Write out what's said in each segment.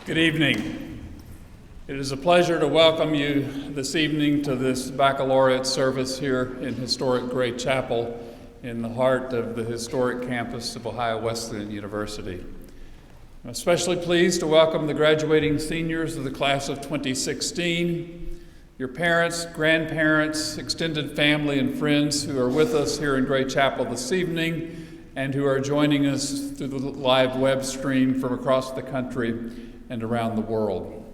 Good evening. It is a pleasure to welcome you this evening to this baccalaureate service here in historic Gray Chapel in the heart of the historic campus of Ohio Wesleyan University. I'm especially pleased to welcome the graduating seniors of the class of 2016, your parents, grandparents, extended family, and friends who are with us here in Gray Chapel this evening and who are joining us through the live web stream from across the country and around the world.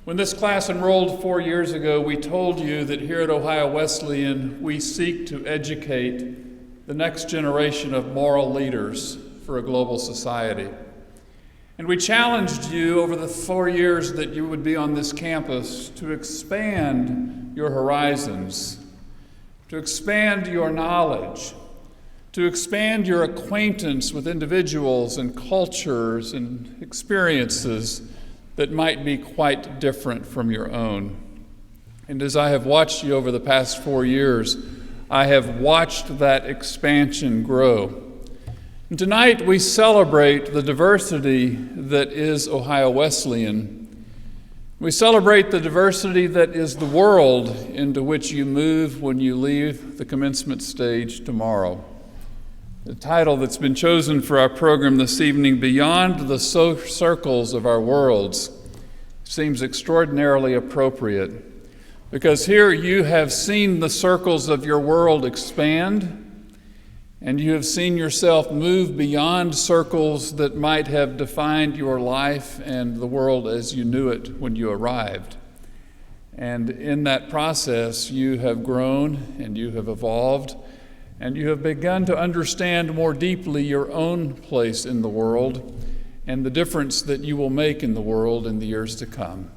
When this class enrolled 4 years ago, we told you that here at Ohio Wesleyan, we seek to educate the next generation of moral leaders for a global society. And we challenged you over the 4 years that you would be on this campus to expand your horizons, to expand your knowledge, to expand your acquaintance with individuals and cultures and experiences that might be quite different from your own. And as I have watched you over the past 4 years, I have watched that expansion grow. And tonight we celebrate the diversity that is Ohio Wesleyan. We celebrate the diversity that is the world into which you move when you leave the commencement stage tomorrow. The title that's been chosen for our program this evening, Beyond the Circles of Our Worlds, seems extraordinarily appropriate because here you have seen the circles of your world expand, and you have seen yourself move beyond circles that might have defined your life and the world as you knew it when you arrived. And in that process, you have grown and you have evolved, and you have begun to understand more deeply your own place in the world and the difference that you will make in the world in the years to come.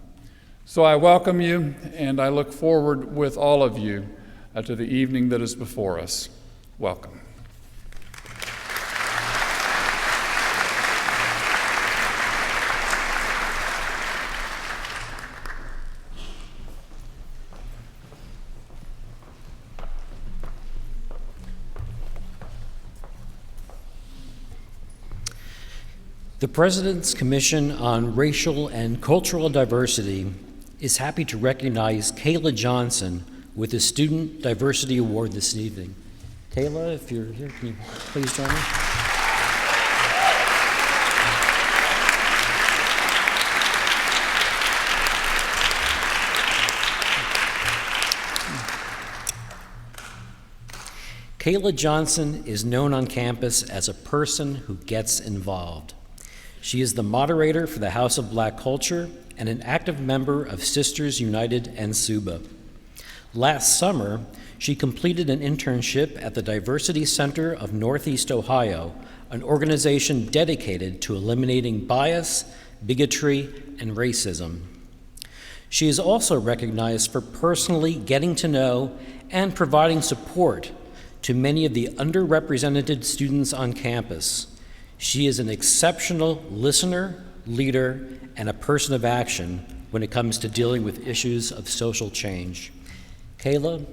So I welcome you, and I look forward with all of you to the evening that is before us. Welcome. The President's Commission on Racial and Cultural Diversity is happy to recognize Kayla Johnson with the Student Diversity Award this evening. Kayla, if you're here, can you please join me? Kayla Johnson is known on campus as a person who gets involved. She is the moderator for the House of Black Culture and an active member of Sisters United and SUBA. Last summer, she completed an internship at the Diversity Center of Northeast Ohio, an organization dedicated to eliminating bias, bigotry, and racism. She is also recognized for personally getting to know and providing support to many of the underrepresented students on campus. She is an exceptional listener, leader, and a person of action when it comes to dealing with issues of social change. Kayla,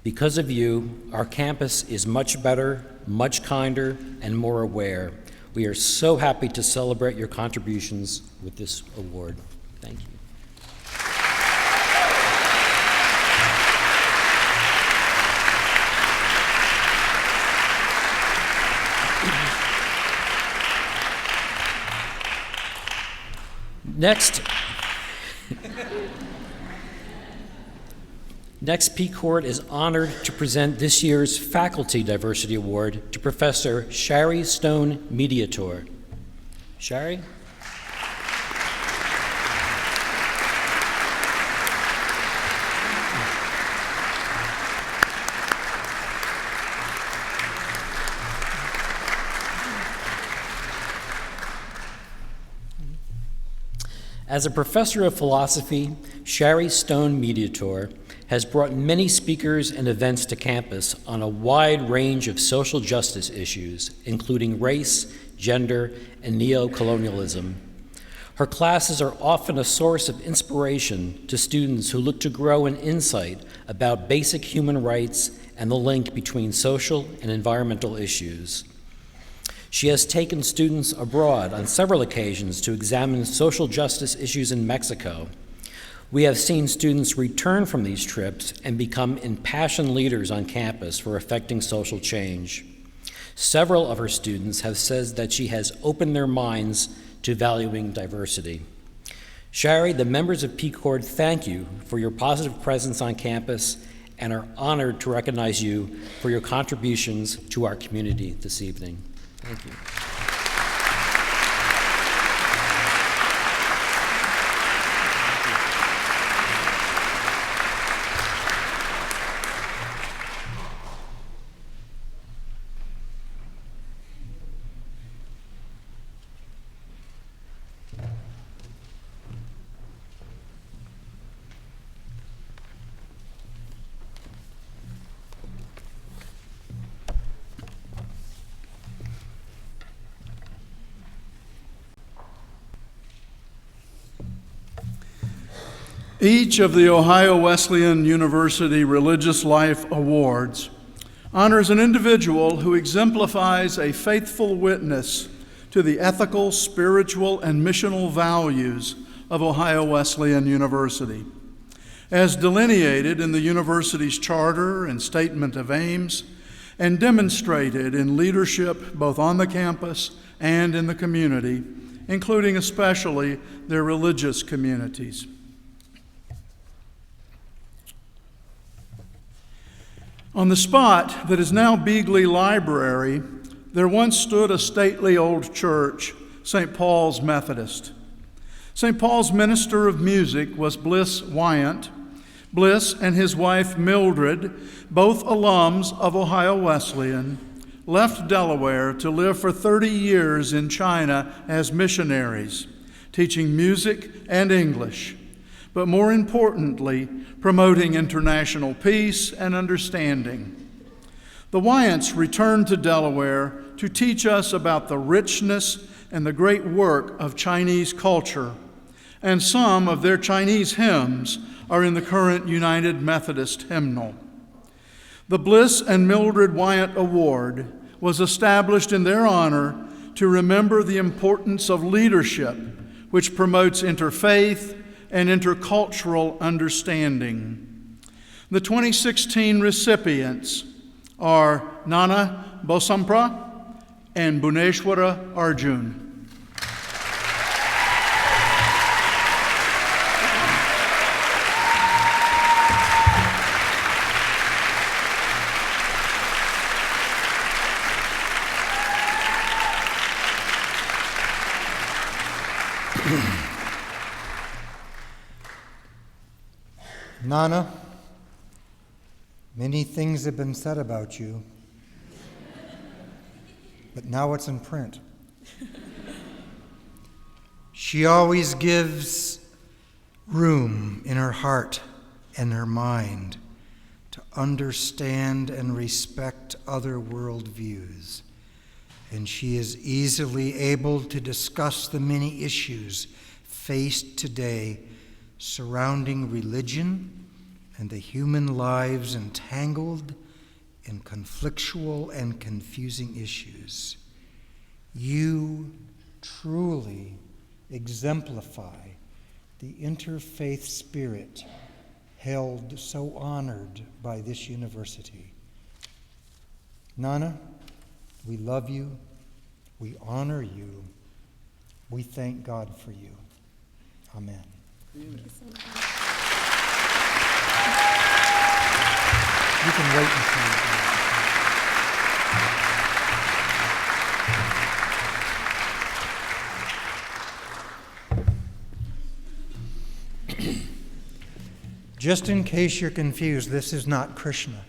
because of you, our campus is much better, much kinder, and more aware. We are so happy to celebrate your contributions with this award. Thank you. Next, P-Court is honored to present this year's Faculty Diversity Award to Professor Shari Stone Mediator. Shari? As a professor of philosophy, Shari Stone Mediator has brought many speakers and events to campus on a wide range of social justice issues, including race, gender, and neo-colonialism. Her classes are often a source of inspiration to students who look to grow in insight about basic human rights and the link between social and environmental issues. She has taken students abroad on several occasions to examine social justice issues in Mexico. We have seen students return from these trips and become impassioned leaders on campus for effecting social change. Several of her students have said that she has opened their minds to valuing diversity. Shari, the members of P-Cord thank you for your positive presence on campus and are honored to recognize you for your contributions to our community this evening. Thank you. Each of the Ohio Wesleyan University Religious Life Awards honors an individual who exemplifies a faithful witness to the ethical, spiritual, and missional values of Ohio Wesleyan University. As delineated in the university's charter and statement of aims, and demonstrated in leadership both on the campus and in the community, including especially their religious communities. On the spot that is now Beagley Library, there once stood a stately old church, St. Paul's Methodist. St. Paul's minister of music was Bliss Wyant. Bliss and his wife Mildred, both alums of Ohio Wesleyan, left Delaware to live for 30 years in China as missionaries, teaching music and English, but more importantly, promoting international peace and understanding. The Wyants returned to Delaware to teach us about the richness and the great work of Chinese culture, and some of their Chinese hymns are in the current United Methodist hymnal. The Bliss and Mildred Wyant Award was established in their honor to remember the importance of leadership, which promotes interfaith and intercultural understanding. The 2016 recipients are Nana Bosampra and Buneshwara Arjun. Nana, many things have been said about you, but now it's in print. She always gives room in her heart and her mind to understand and respect other worldviews, and she is easily able to discuss the many issues faced today surrounding religion and the human lives entangled in conflictual and confusing issues. You truly exemplify the interfaith spirit held so honored by this university. Nana, we love you, we honor you, we thank God for you. Amen. Thank you so much. You can wait until just in case you're confused, this is not Krishna.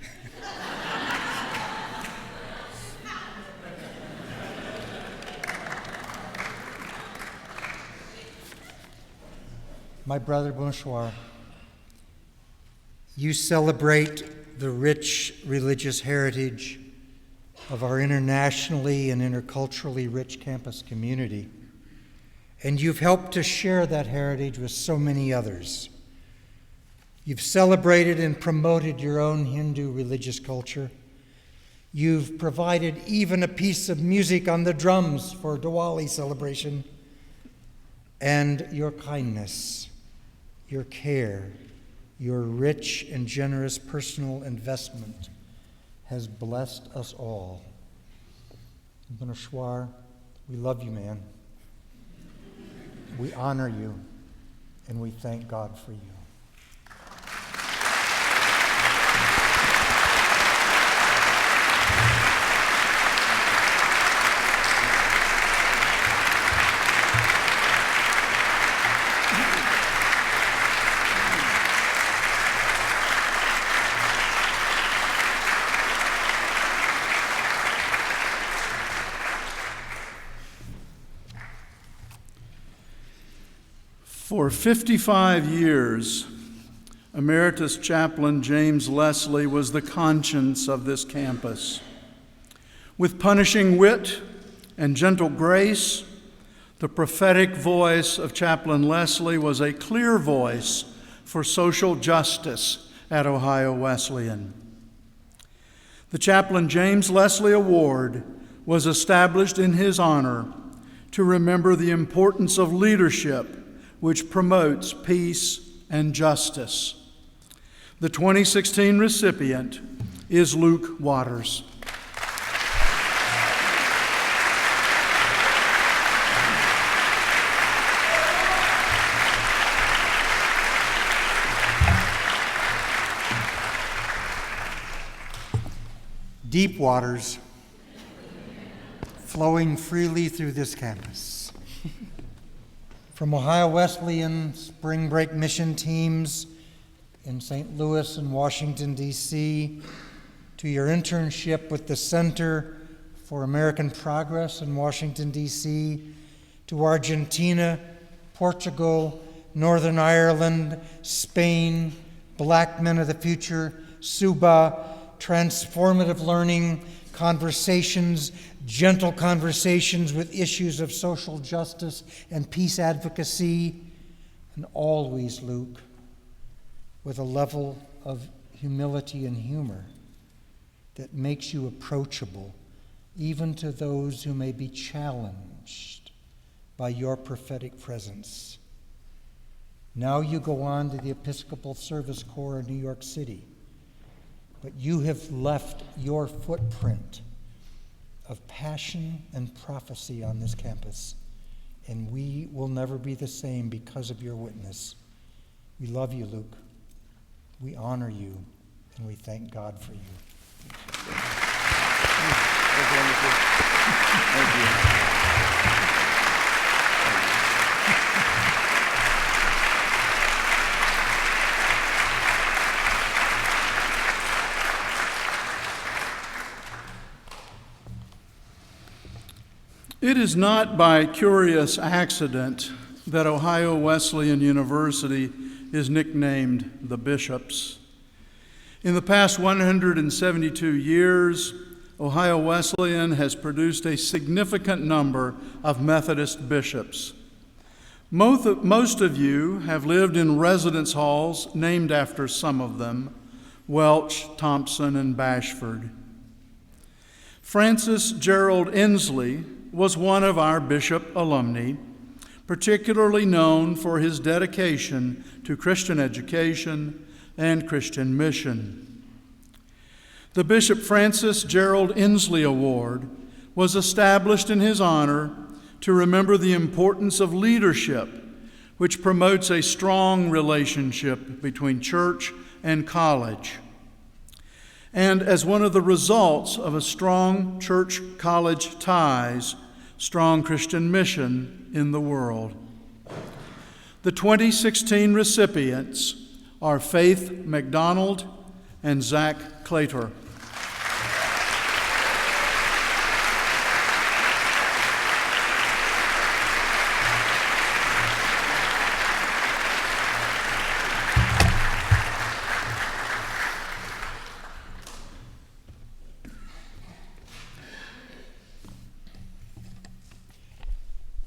My brother Bonsoir, you celebrate the rich religious heritage of our internationally and interculturally rich campus community, and you've helped to share that heritage with so many others. You've celebrated and promoted your own Hindu religious culture. You've provided even a piece of music on the drums for Diwali celebration. And your kindness, your care, your rich and generous personal investment has blessed us all. Shwar, we love you, man. We honor you, and we thank God for you. For 55 years, Emeritus Chaplain James Leslie was the conscience of this campus. With punishing wit and gentle grace, the prophetic voice of Chaplain Leslie was a clear voice for social justice at Ohio Wesleyan. The Chaplain James Leslie Award was established in his honor to remember the importance of leadership which promotes peace and justice. The 2016 recipient is Luke Waters. Deep waters flowing freely through this campus. From Ohio Wesleyan spring break mission teams in St. Louis and Washington, D.C., to your internship with the Center for American Progress in Washington, D.C., to Argentina, Portugal, Northern Ireland, Spain, Black Men of the Future, Suba, transformative learning, conversations, gentle conversations with issues of social justice and peace advocacy, and always, Luke, with a level of humility and humor that makes you approachable, even to those who may be challenged by your prophetic presence. Now you go on to the Episcopal Service Corps in New York City, but you have left your footprint of passion and prophecy on this campus, and we will never be the same because of your witness. We love you, Luke. We honor you, and we thank God for you. Thank you. It is not by curious accident that Ohio Wesleyan University is nicknamed the Bishops. In the past 172 years, Ohio Wesleyan has produced a significant number of Methodist bishops. Most of you have lived in residence halls named after some of them, Welch, Thompson, and Bashford. Francis Gerald Inslee was one of our bishop alumni, particularly known for his dedication to Christian education and Christian mission. The Bishop Francis Gerald Inslee Award was established in his honor to remember the importance of leadership, which promotes a strong relationship between church and college. And as one of the results of a strong church-college ties, strong Christian mission in the world. The 2016 recipients are Faith McDonald and Zach Claytor.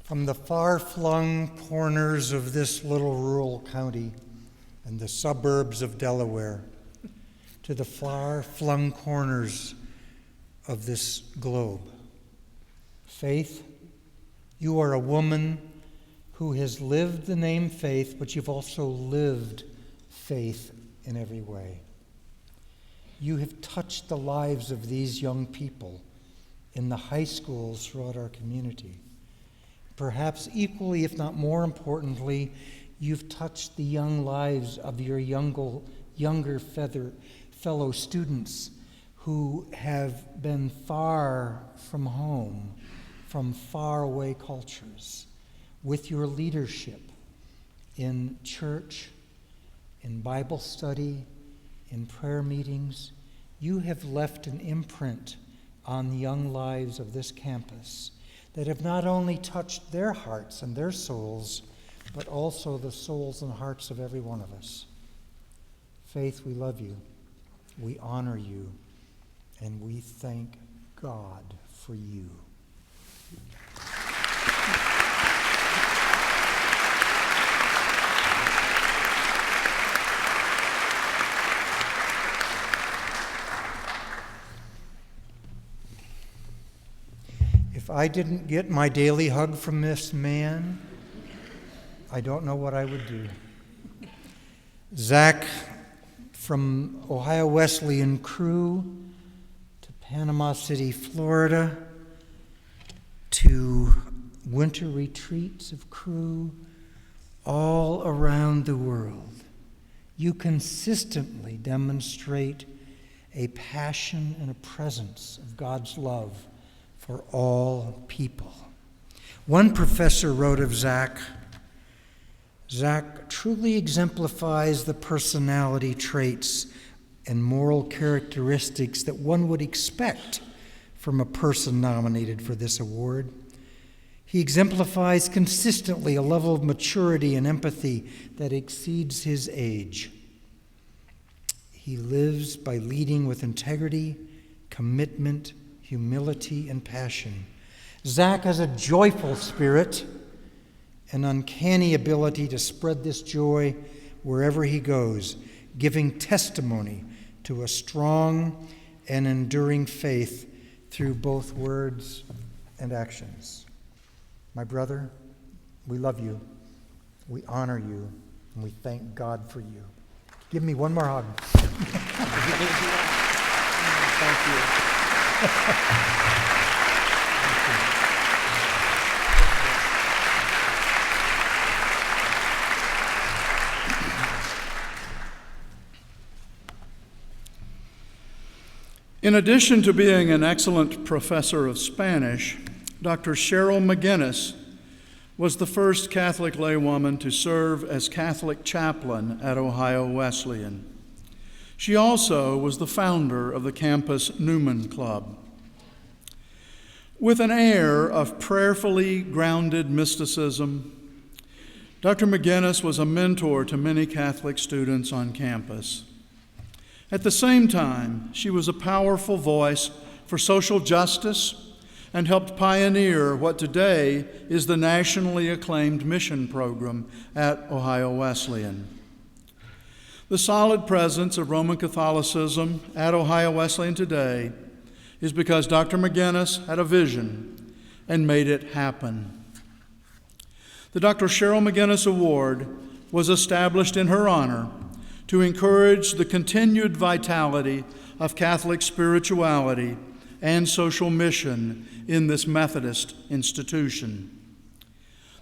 From the far-flung corners of this little rural county and the suburbs of Delaware to the far-flung corners of this globe. Faith, you are a woman who has lived the name Faith, but you've also lived faith in every way. You have touched the lives of these young people in the high schools throughout our community. Perhaps equally, if not more importantly, you've touched the young lives of your younger fellow students who have been far from home, from faraway cultures, with your leadership in church, in Bible study, in prayer meetings. You have left an imprint on the young lives of this campus that have not only touched their hearts and their souls, but also the souls and hearts of every one of us. Faith, we love you, we honor you, and we thank God for you. If I didn't get my daily hug from this man, I don't know what I would do. Zach, from Ohio Wesleyan crew to Panama City, Florida, to winter retreats of crew all around the world, you consistently demonstrate a passion and a presence of God's love for all people. One professor wrote of Zach truly exemplifies the personality traits and moral characteristics that one would expect from a person nominated for this award. He exemplifies consistently a level of maturity and empathy that exceeds his age. He lives by leading with integrity, commitment, humility, and passion. Zach has a joyful spirit, an uncanny ability to spread this joy wherever he goes, giving testimony to a strong and enduring faith through both words and actions. My brother, we love you, we honor you, and we thank God for you. Give me one more hug. Thank you. In addition to being an excellent professor of Spanish, Dr. Cheryl McGinnis was the first Catholic laywoman to serve as Catholic chaplain at Ohio Wesleyan. She also was the founder of the campus Newman Club. With an air of prayerfully grounded mysticism, Dr. McGinnis was a mentor to many Catholic students on campus. At the same time, she was a powerful voice for social justice and helped pioneer what today is the nationally acclaimed mission program at Ohio Wesleyan. The solid presence of Roman Catholicism at Ohio Wesleyan today is because Dr. McGinnis had a vision and made it happen. The Dr. Cheryl McGinnis Award was established in her honor to encourage the continued vitality of Catholic spirituality and social mission in this Methodist institution.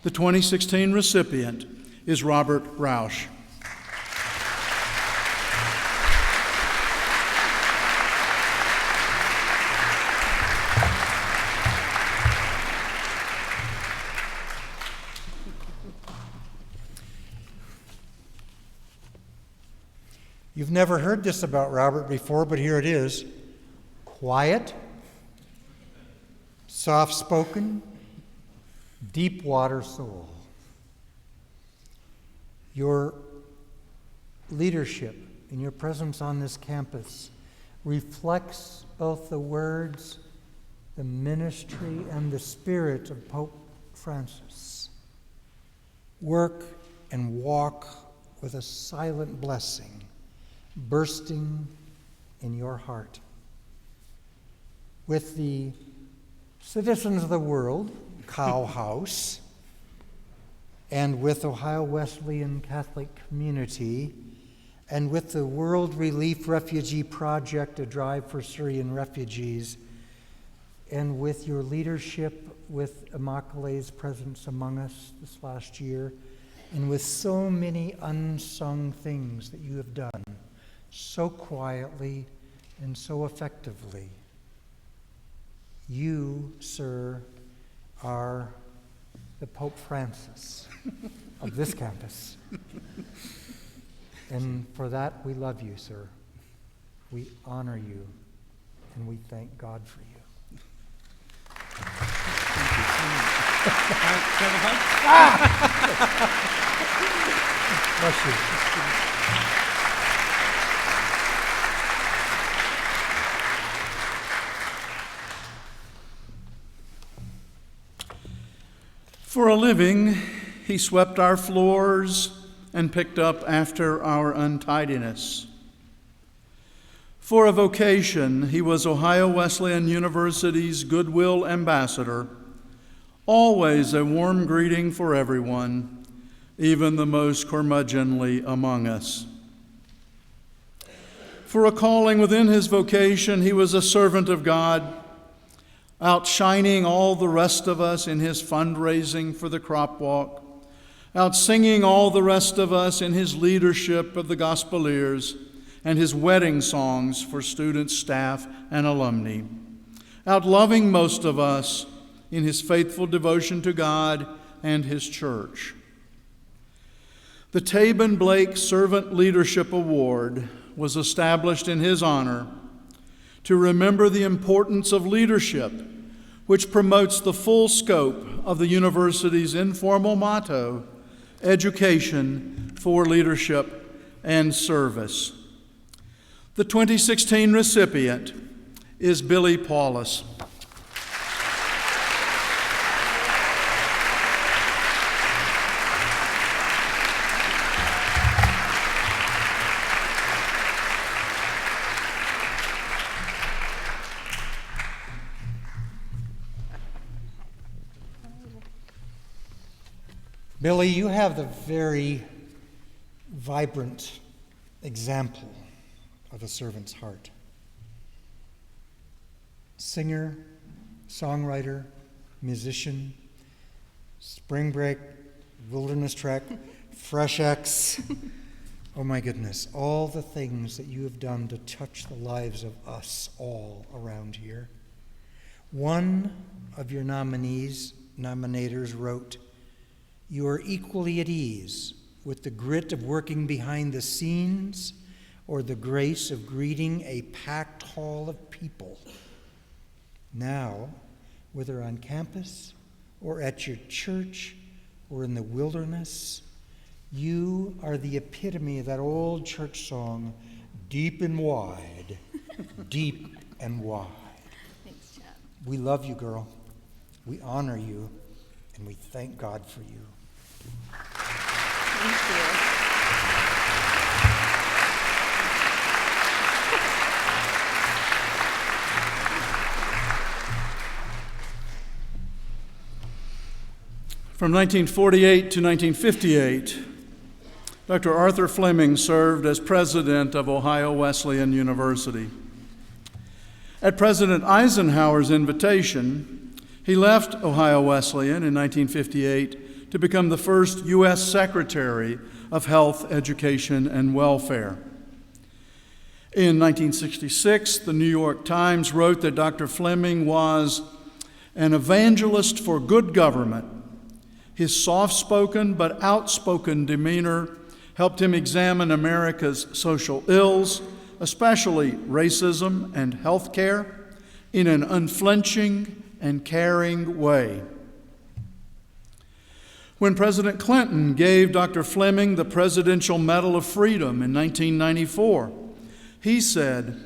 The 2016 recipient is Robert Rausch. You've never heard this about Robert before, but here it is. Quiet, soft-spoken, deep-water soul. Your leadership and your presence on this campus reflects both the words, the ministry, and the spirit of Pope Francis. Work and walk with a silent blessing bursting in your heart. with the Citizens of the World, Cow House, and with Ohio Wesleyan Catholic Community, and with the World Relief Refugee Project, a drive for Syrian refugees, and with your leadership with Immaculate's presence among us this last year, and with so many unsung things that you have done so quietly and so effectively. You, sir, are the Pope Francis of this campus. And for that, we love you, sir. We honor you, and we thank God for you. Bless you. For a living, he swept our floors and picked up after our untidiness. For a vocation, he was Ohio Wesleyan University's Goodwill Ambassador, always a warm greeting for everyone, even the most curmudgeonly among us. For a calling within his vocation, he was a servant of God, outshining all the rest of us in his fundraising for the crop walk, outsinging all the rest of us in his leadership of the Gospeleers and his wedding songs for students, staff, and alumni, outloving most of us in his faithful devotion to God and his church. The Tabin Blake Servant Leadership Award was established in his honor to remember the importance of leadership, which promotes the full scope of the university's informal motto, education for leadership and service. The 2016 recipient is Billy Paulus. Billy, you have the very vibrant example of a servant's heart. Singer, songwriter, musician, spring break, wilderness trek, fresh X. Oh my goodness, all the things that you have done to touch the lives of us all around here. One of your nominators wrote, "You are equally at ease with the grit of working behind the scenes or the grace of greeting a packed hall of people. Now, whether on campus or at your church or in the wilderness, you are the epitome of that old church song, deep and wide, deep and wide." Thanks, Chad. We love you, girl. We honor you, and we thank God for you. Thank you. From 1948 to 1958, Dr. Arthur Fleming served as president of Ohio Wesleyan University. At President Eisenhower's invitation, he left Ohio Wesleyan in 1958 to become the first U.S. Secretary of Health, Education, and Welfare. In 1966, the New York Times wrote that Dr. Fleming was an evangelist for good government. His soft-spoken but outspoken demeanor helped him examine America's social ills, especially racism and health care, in an unflinching and caring way. When President Clinton gave Dr. Fleming the Presidential Medal of Freedom in 1994, he said,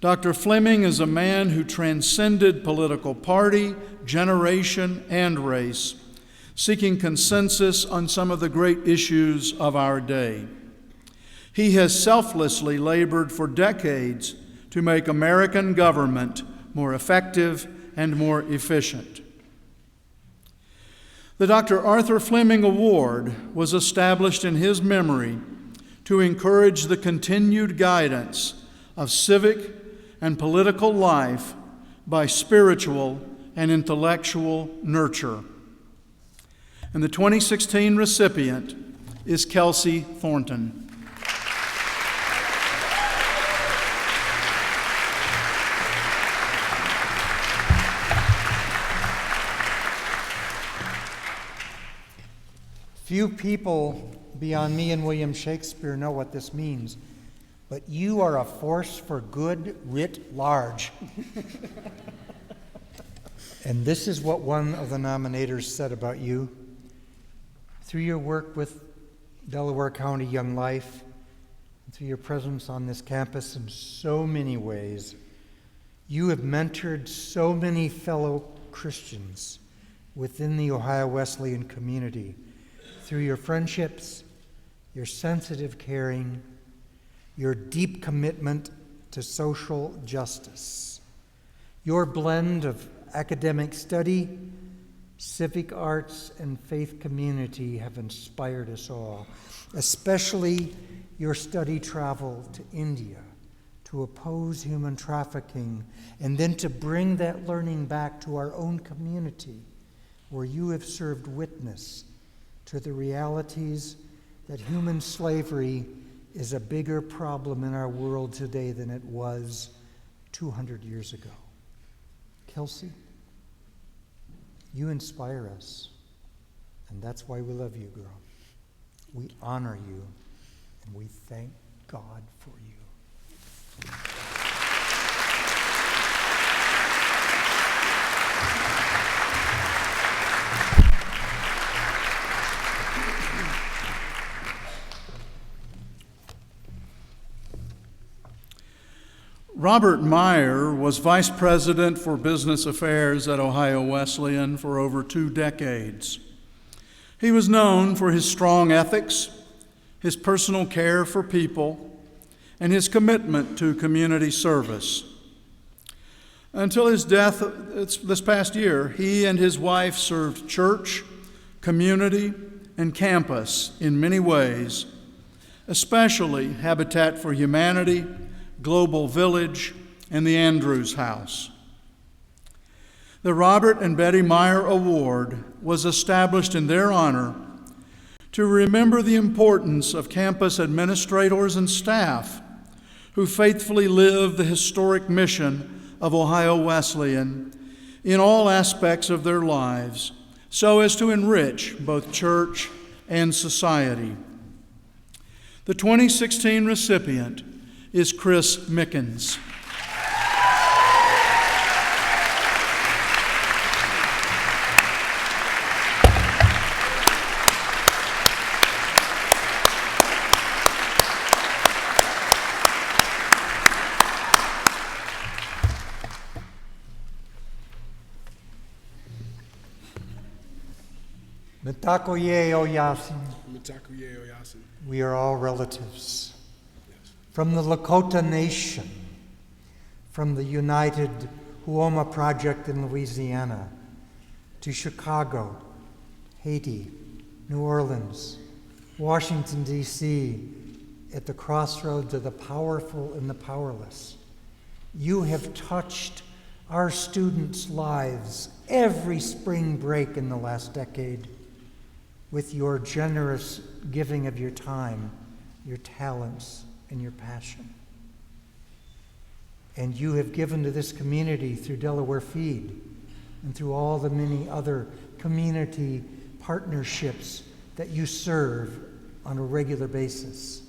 "Dr. Fleming is a man who transcended political party, generation, and race, seeking consensus on some of the great issues of our day. He has selflessly labored for decades to make American government more effective, and more efficient. The Dr. Arthur Fleming Award was established in his memory to encourage the continued guidance of civic and political life by spiritual and intellectual nurture. And the 2016 recipient is Kelsey Thornton. Few people beyond me and William Shakespeare know what this means, but you are a force for good writ large. And this is what one of the nominators said about you. Through your work with Delaware County Young Life, and through your presence on this campus in so many ways, you have mentored so many fellow Christians within the Ohio Wesleyan community. Through your friendships, your sensitive caring, your deep commitment to social justice. Your blend of academic study, civic arts, and faith community have inspired us all, especially your study travel to India to oppose human trafficking and then to bring that learning back to our own community, where you have served witness to the realities that human slavery is a bigger problem in our world today than it was 200 years ago. Kelsey, you inspire us, and that's why we love you, girl. We honor you, and we thank God for you. Robert Meyer was Vice President for Business Affairs at Ohio Wesleyan for over 2 decades. He was known for his strong ethics, his personal care for people, and his commitment to community service. Until his death this past year, he and his wife served church, community, and campus in many ways, especially Habitat for Humanity, Global Village, and the Andrews House. The Robert and Betty Meyer Award was established in their honor to remember the importance of campus administrators and staff who faithfully live the historic mission of Ohio Wesleyan in all aspects of their lives so as to enrich both church and society. The 2016 recipient is Chris Mickens. Mitakuye Oyasin. Mitakuye Oyasin. We are all relatives. From the Lakota Nation, from the United Huoma Project in Louisiana, to Chicago, Haiti, New Orleans, Washington, D.C., at the crossroads of the powerful and the powerless. You have touched our students' lives every spring break in the last decade with your generous giving of your time, your talents, and your passion. And you have given to this community through Delaware Feed and through all the many other community partnerships that you serve on a regular basis.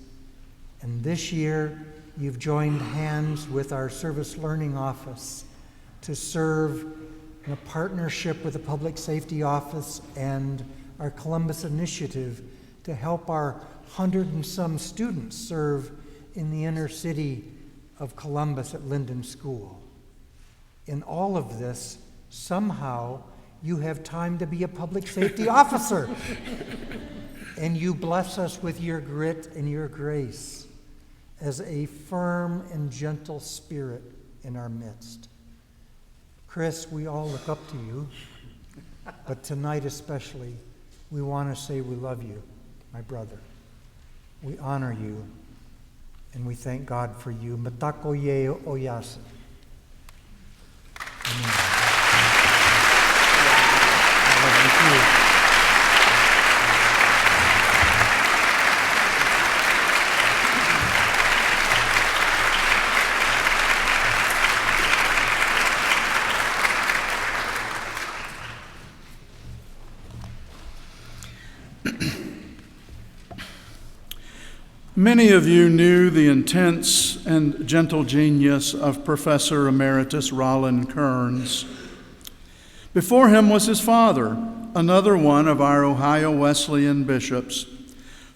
And this year, you've joined hands with our Service Learning Office to serve in a partnership with the Public Safety Office and our Columbus Initiative to help our 100 and some students serve in the inner city of Columbus at Linden School. In all of this, somehow you have time to be a public safety officer. And you bless us with your grit and your grace as a firm and gentle spirit in our midst. Chris, we all look up to you, but tonight especially, we want to say we love you, my brother. We honor you, and we thank God for you. Matako ye oyasa. Amen. I love you too. Many of you knew the intense and gentle genius of Professor Emeritus Rollin Kearns. Before him was his father, another one of our Ohio Wesleyan bishops,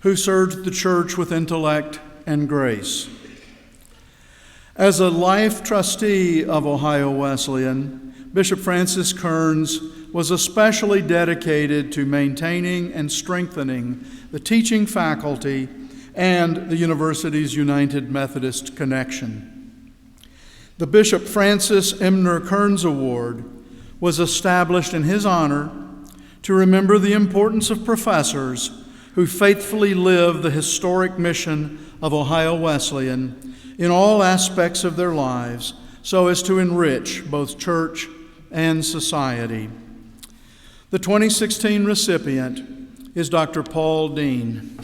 who served the church with intellect and grace. As a life trustee of Ohio Wesleyan, Bishop Francis Kearns was especially dedicated to maintaining and strengthening the teaching faculty and the university's United Methodist connection. The Bishop Francis Emner Kearns Award was established in his honor to remember the importance of professors who faithfully live the historic mission of Ohio Wesleyan in all aspects of their lives so as to enrich both church and society. The 2016 recipient is Dr. Paul Dean.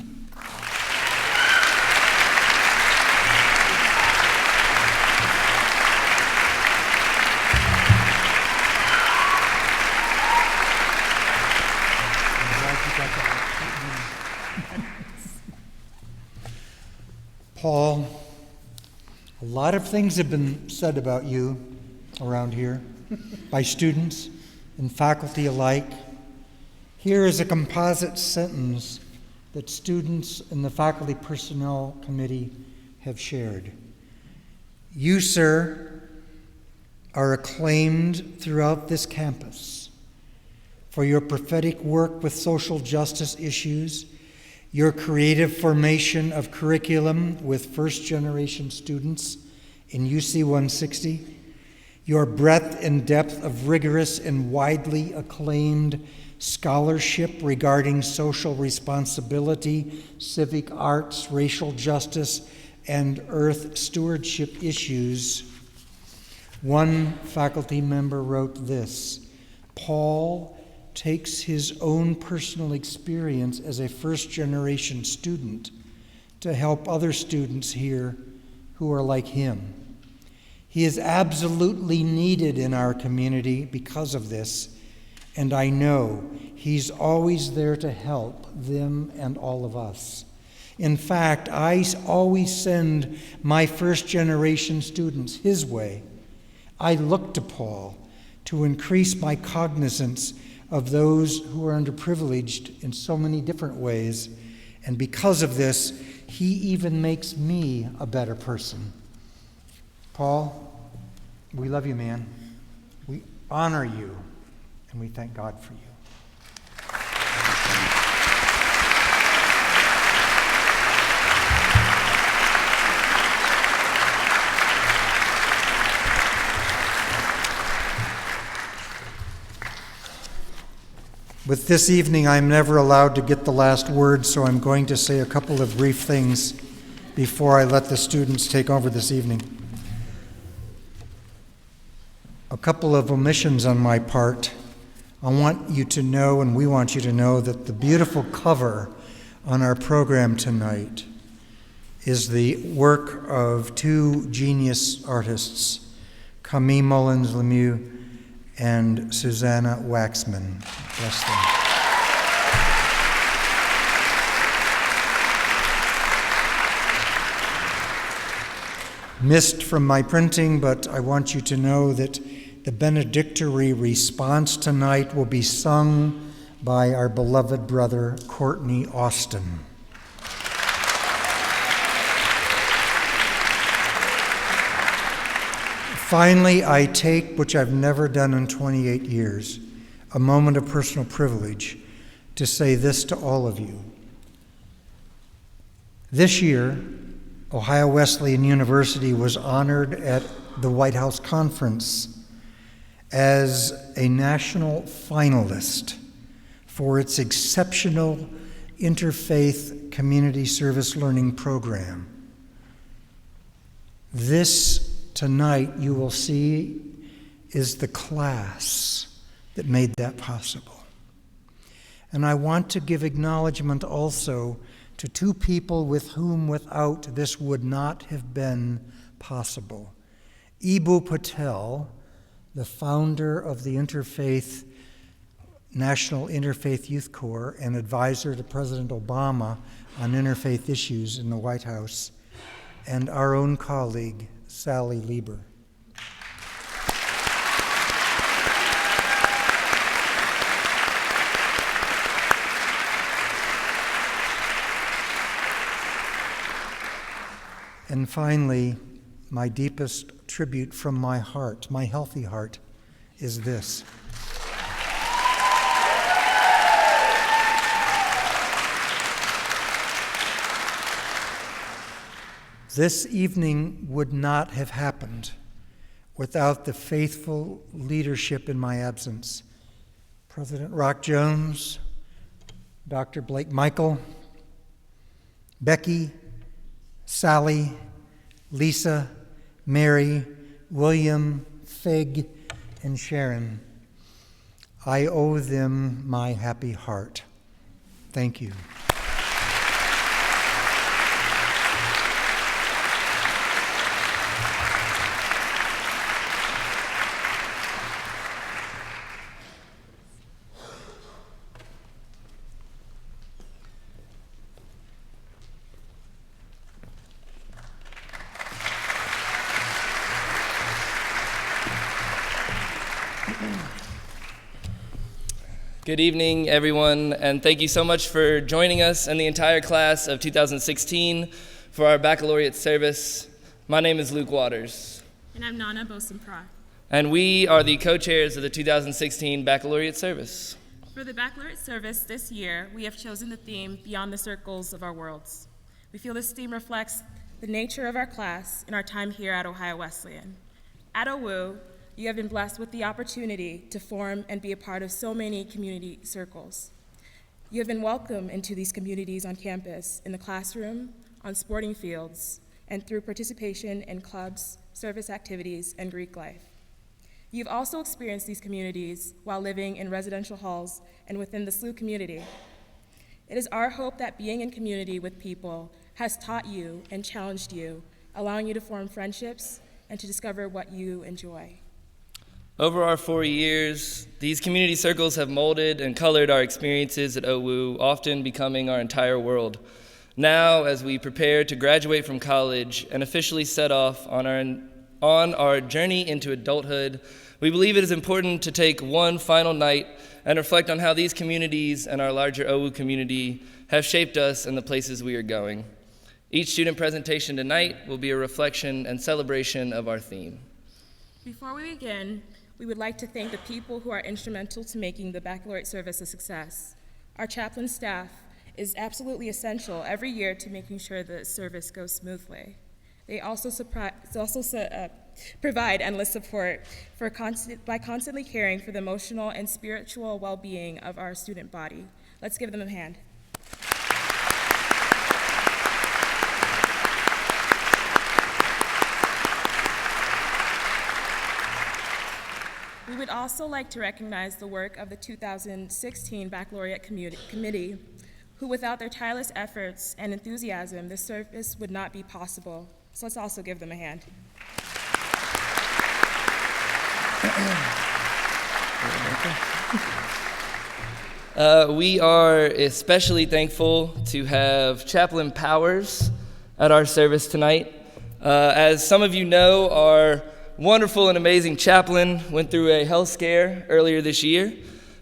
Paul, a lot of things have been said about you around here by students and faculty alike. Here is a composite sentence that students and the faculty personnel committee have shared. You, sir, are acclaimed throughout this campus for your prophetic work with social justice issues, your creative formation of curriculum with first-generation students in UC 160, your breadth and depth of rigorous and widely acclaimed scholarship regarding social responsibility, civic arts, racial justice, and earth stewardship issues. One faculty member wrote this: Paul takes his own personal experience as a first-generation student to help other students here who are like him. He is absolutely needed in our community because of this, and I know he's always there to help them and all of us. In fact, I always send my first-generation students his way. I look to Paul to increase my cognizance of those who are underprivileged in so many different ways, and because of this, he even makes me a better person. Paul, we love you, man. We honor you, and we thank God for you. With this evening, I'm never allowed to get the last word, so I'm going to say a couple of brief things before I let the students take over this evening. A couple of omissions on my part. I want you to know, and we want you to know, that the beautiful cover on our program tonight is the work of two genius artists, Camille Mullins-Lemieux and Susanna Waxman. Bless them. Missed from my printing, but I want you to know that the benedictory response tonight will be sung by our beloved brother, Courtney Austin. Finally, I take, which I've never done in 28 years, a moment of personal privilege to say this to all of you. This year, Ohio Wesleyan University was honored at the White House Conference as a national finalist for its exceptional interfaith community service learning program. This tonight, you will see, is the class that made that possible. And I want to give acknowledgement also to two people with whom without this would not have been possible. Ibu Patel, the founder of the National Interfaith Youth Corps and advisor to President Obama on interfaith issues in the White House, and our own colleague, Sally Lieber. And finally, my deepest tribute from my heart, my healthy heart, is this. This evening would not have happened without the faithful leadership in my absence. President Rock Jones, Dr. Blake Michael, Becky, Sally, Lisa, Mary, William, Fig, and Sharon. I owe them my happy heart. Thank you. Good evening, everyone, and thank you so much for joining us and the entire class of 2016 for our baccalaureate service. My name is Luke Waters. And I'm Nana Bosenpra. And we are the co-chairs of the 2016 baccalaureate service. For the baccalaureate service this year, we have chosen the theme, Beyond the Circles of Our Worlds. We feel this theme reflects the nature of our class and our time here at Ohio Wesleyan. At OWU, you have been blessed with the opportunity to form and be a part of so many community circles. You have been welcomed into these communities on campus, in the classroom, on sporting fields, and through participation in clubs, service activities, and Greek life. You've also experienced these communities while living in residential halls and within the SLU community. It is our hope that being in community with people has taught you and challenged you, allowing you to form friendships and to discover what you enjoy. Over our 4 years, these community circles have molded and colored our experiences at OWU, often becoming our entire world. Now, as we prepare to graduate from college and officially set off on our journey into adulthood, we believe it is important to take one final night and reflect on how these communities and our larger OWU community have shaped us and the places we are going. Each student presentation tonight will be a reflection and celebration of our theme. Before we begin, we would like to thank the people who are instrumental to making the baccalaureate service a success. Our chaplain staff is absolutely essential every year to making sure the service goes smoothly. They also provide endless support by constantly caring for the emotional and spiritual well-being of our student body. Let's give them a hand. We would also like to recognize the work of the 2016 Baccalaureate Committee, who without their tireless efforts and enthusiasm, this service would not be possible. So let's also give them a hand. We are especially thankful to have Chaplain Powers at our service tonight. As some of you know, our wonderful and amazing chaplain went through a health scare earlier this year,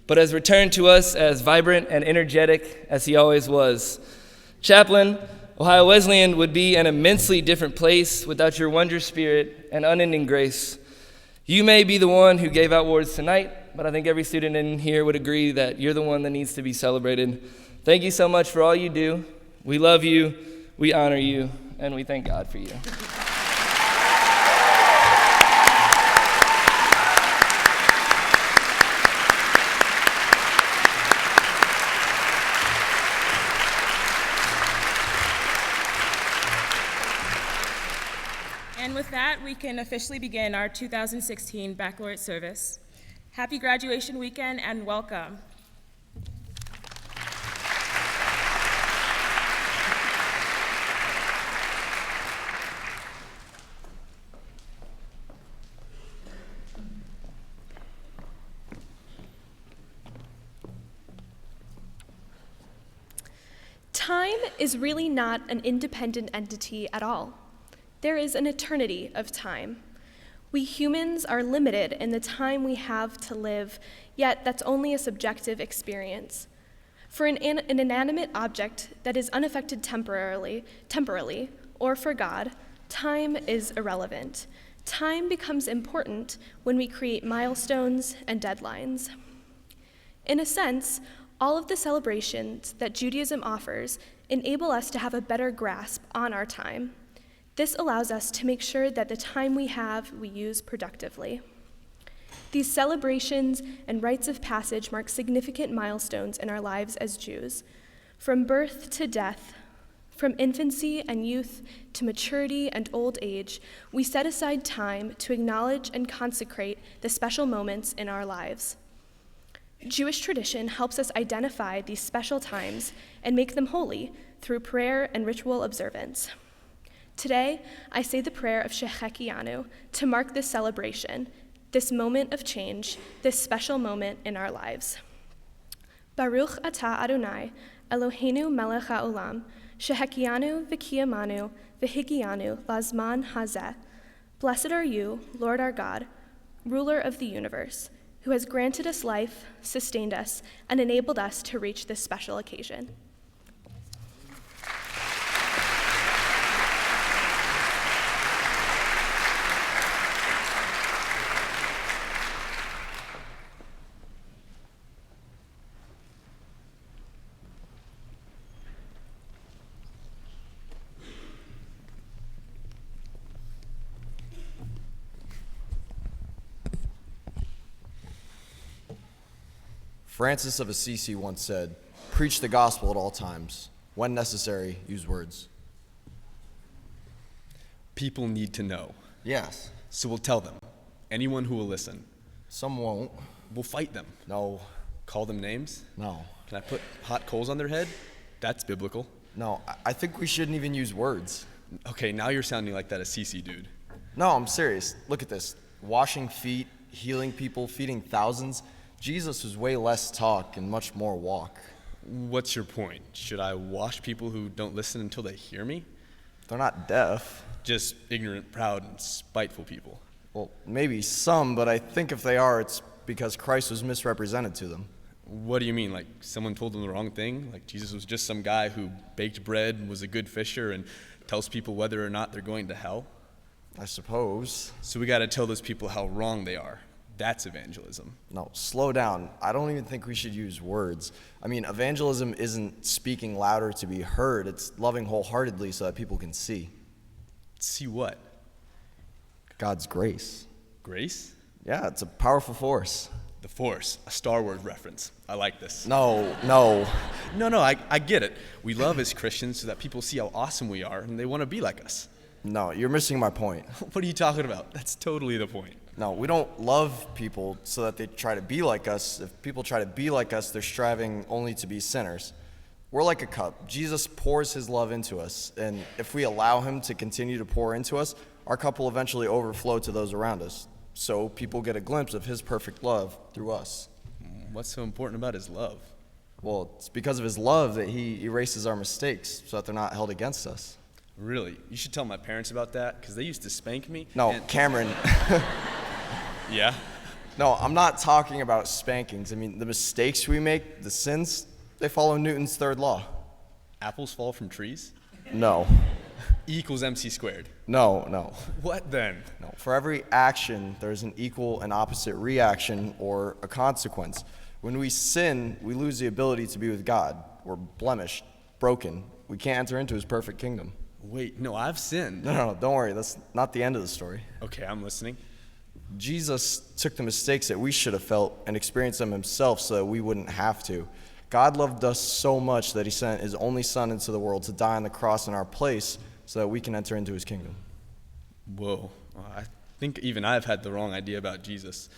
but has returned to us as vibrant and energetic as he always was. Chaplain, Ohio Wesleyan would be an immensely different place without your wondrous spirit and unending grace. You may be the one who gave out awards tonight, but I think every student in here would agree that you're the one that needs to be celebrated. Thank you so much for all you do. We love you, we honor you, and we thank God for you. And with that, we can officially begin our 2016 Baccalaureate service. Happy graduation weekend and welcome. Time is really not an independent entity at all. There is an eternity of time. We humans are limited in the time we have to live, yet that's only a subjective experience. For an inanimate object that is unaffected temporarily, or for God, time is irrelevant. Time becomes important when we create milestones and deadlines. In a sense, all of the celebrations that Judaism offers enable us to have a better grasp on our time. This allows us to make sure that the time we have, we use productively. These celebrations and rites of passage mark significant milestones in our lives as Jews. From birth to death, from infancy and youth to maturity and old age, we set aside time to acknowledge and consecrate the special moments in our lives. Jewish tradition helps us identify these special times and make them holy through prayer and ritual observance. Today, I say the prayer of Shechekianu to mark this celebration, this moment of change, this special moment in our lives. Baruch atah Adonai, Eloheinu melech haolam, Shechekianu v'kiyamanu v'higianu lazman hazeh. Blessed are you, Lord our God, ruler of the universe, who has granted us life, sustained us, and enabled us to reach this special occasion. Francis of Assisi once said, "Preach the gospel at all times. When necessary, use words." People need to know. Yes. So we'll tell them. Anyone who will listen. Some won't. We'll fight them. No. Call them names? No. Can I put hot coals on their head? That's biblical. No, I think we shouldn't even use words. Okay, now you're sounding like that Assisi dude. No, I'm serious. Look at this. Washing feet, healing people, feeding thousands. Jesus was way less talk and much more walk. What's your point? Should I wash people who don't listen until they hear me? They're not deaf. Just ignorant, proud, and spiteful people. Well, maybe some, but I think if they are, it's because Christ was misrepresented to them. What do you mean? Like someone told them the wrong thing? Like Jesus was just some guy who baked bread, was a good fisher, and tells people whether or not they're going to hell? I suppose. So we gotta tell those people how wrong they are. That's evangelism. No, slow down. I don't even think we should use words. I mean, evangelism isn't speaking louder to be heard. It's loving wholeheartedly so that people can see. See what? God's grace. Grace? Yeah, it's a powerful force. The Force, a Star Wars reference. I like this. No. No, I get it. We love as Christians so that people see how awesome we are and they want to be like us. No, you're missing my point. What are you talking about? That's totally the point. No, we don't love people so that they try to be like us. If people try to be like us, they're striving only to be sinners. We're like a cup. Jesus pours his love into us, and if we allow him to continue to pour into us, our cup will eventually overflow to those around us. So people get a glimpse of his perfect love through us. What's so important about his love? Well, it's because of his love that he erases our mistakes so that they're not held against us. Really? You should tell my parents about that, because they used to spank me. No, Cameron. Yeah? No, I'm not talking about spankings. I mean, the mistakes we make, the sins, they follow Newton's third law. Apples fall from trees? No. E equals MC squared. No. What then? No. For every action, there's an equal and opposite reaction or a consequence. When we sin, we lose the ability to be with God. We're blemished, broken. We can't enter into his perfect kingdom. Wait, no, I've sinned. No, don't worry. That's not the end of the story. Okay, I'm listening. Jesus took the mistakes that we should have felt and experienced them himself so that we wouldn't have to. God loved us so much that he sent his only son into the world to die on the cross in our place so that we can enter into his kingdom. Whoa, I think even I've had the wrong idea about Jesus.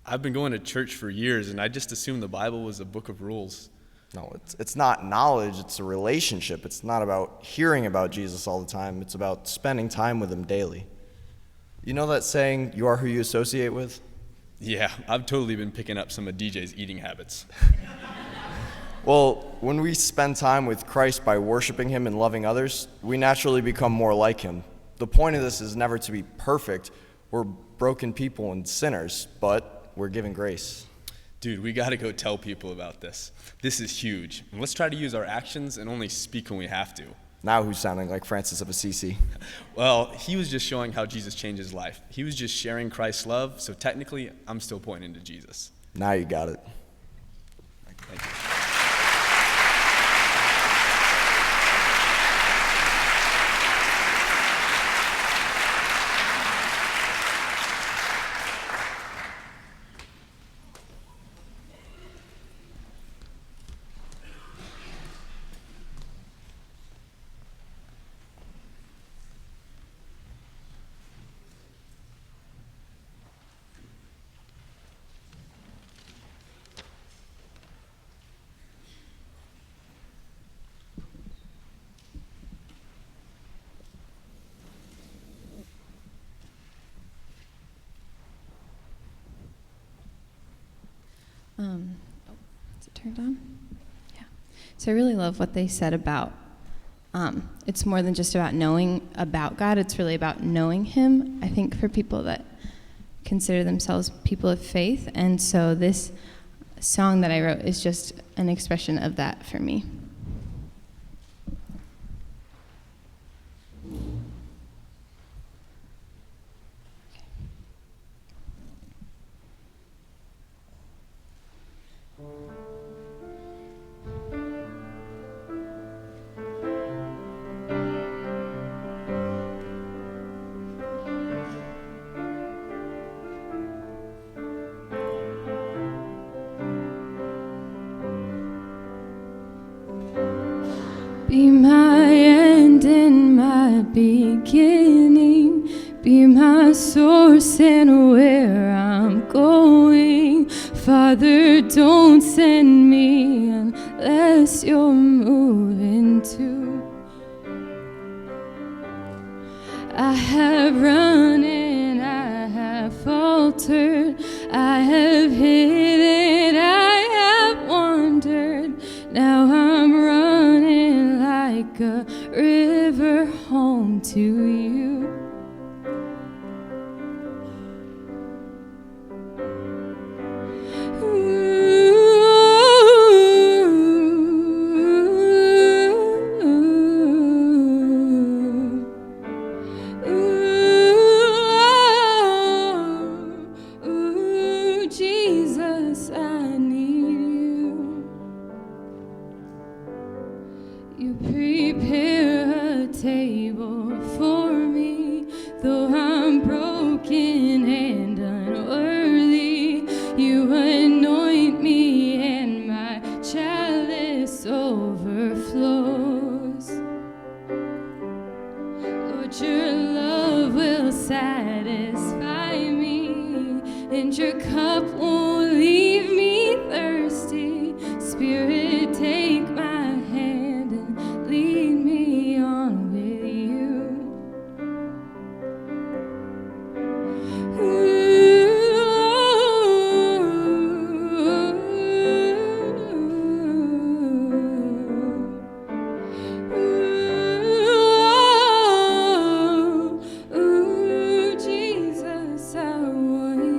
I've been going to church for years, and I just assumed the Bible was a book of rules. No, it's not knowledge, it's a relationship. It's not about hearing about Jesus all the time. It's about spending time with him daily. You know that saying, you are who you associate with? Yeah, I've totally been picking up some of DJ's eating habits. Well, when we spend time with Christ by worshiping him and loving others, we naturally become more like him. The point of this is never to be perfect. We're broken people and sinners, but we're given grace. Dude, we gotta go tell people about this. This is huge. And let's try to use our actions and only speak when we have to. Now who's sounding like Francis of Assisi? Well, he was just showing how Jesus changed his life. He was just sharing Christ's love, so technically, I'm still pointing to Jesus. Now you got it. Thank you. Is it turned on? Yeah. So I really love what they said about it's more than just about knowing about God. It's really about knowing him, I think, for people that consider themselves people of faith. And so this song that I wrote is just an expression of that for me. Be my end and my beginning. Be my source and where I'm going. Father, don't send me unless you're moving too. I have run and I have faltered. I have hidden, I have wandered. Now I'm running like a river home to you. Jesus, I need you. You prepare a table for me, though I'm broken and unworthy. You anoint me and my chalice overflows. Lord, your love will satisfy me, and your cup won't leave me thirsty. Spirit, take my hand and lead me on with you. Jesus, I want you.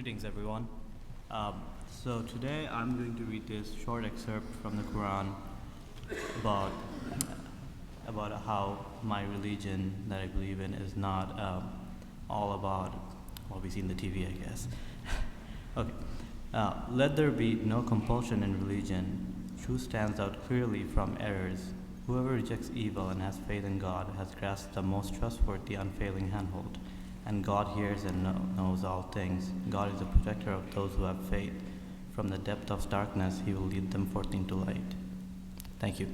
Greetings, everyone. So today I'm going to read this short excerpt from the Quran about how my religion that I believe in is not all about what we see in the TV, I guess. Okay. Let there be no compulsion in religion. Truth stands out clearly from errors. Whoever rejects evil and has faith in God has grasped the most trustworthy, unfailing handhold. And God hears and knows all things. God is the protector of those who have faith. From the depth of darkness, he will lead them forth into light. Thank you.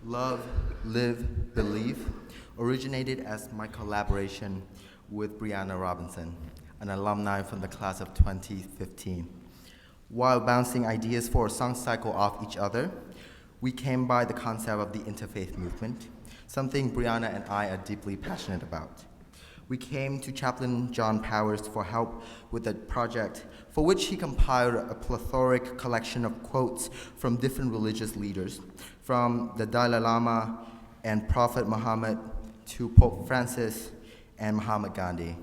Love, Live, Believe originated as my collaboration with Brianna Robinson, an alumni from the class of 2015. While bouncing ideas for a song cycle off each other, we came by the concept of the interfaith movement, something Brianna and I are deeply passionate about. We came to Chaplain John Powers for help with a project for which he compiled a plethoric collection of quotes from different religious leaders, from the Dalai Lama and Prophet Muhammad to Pope Francis and Mahatma Gandhi.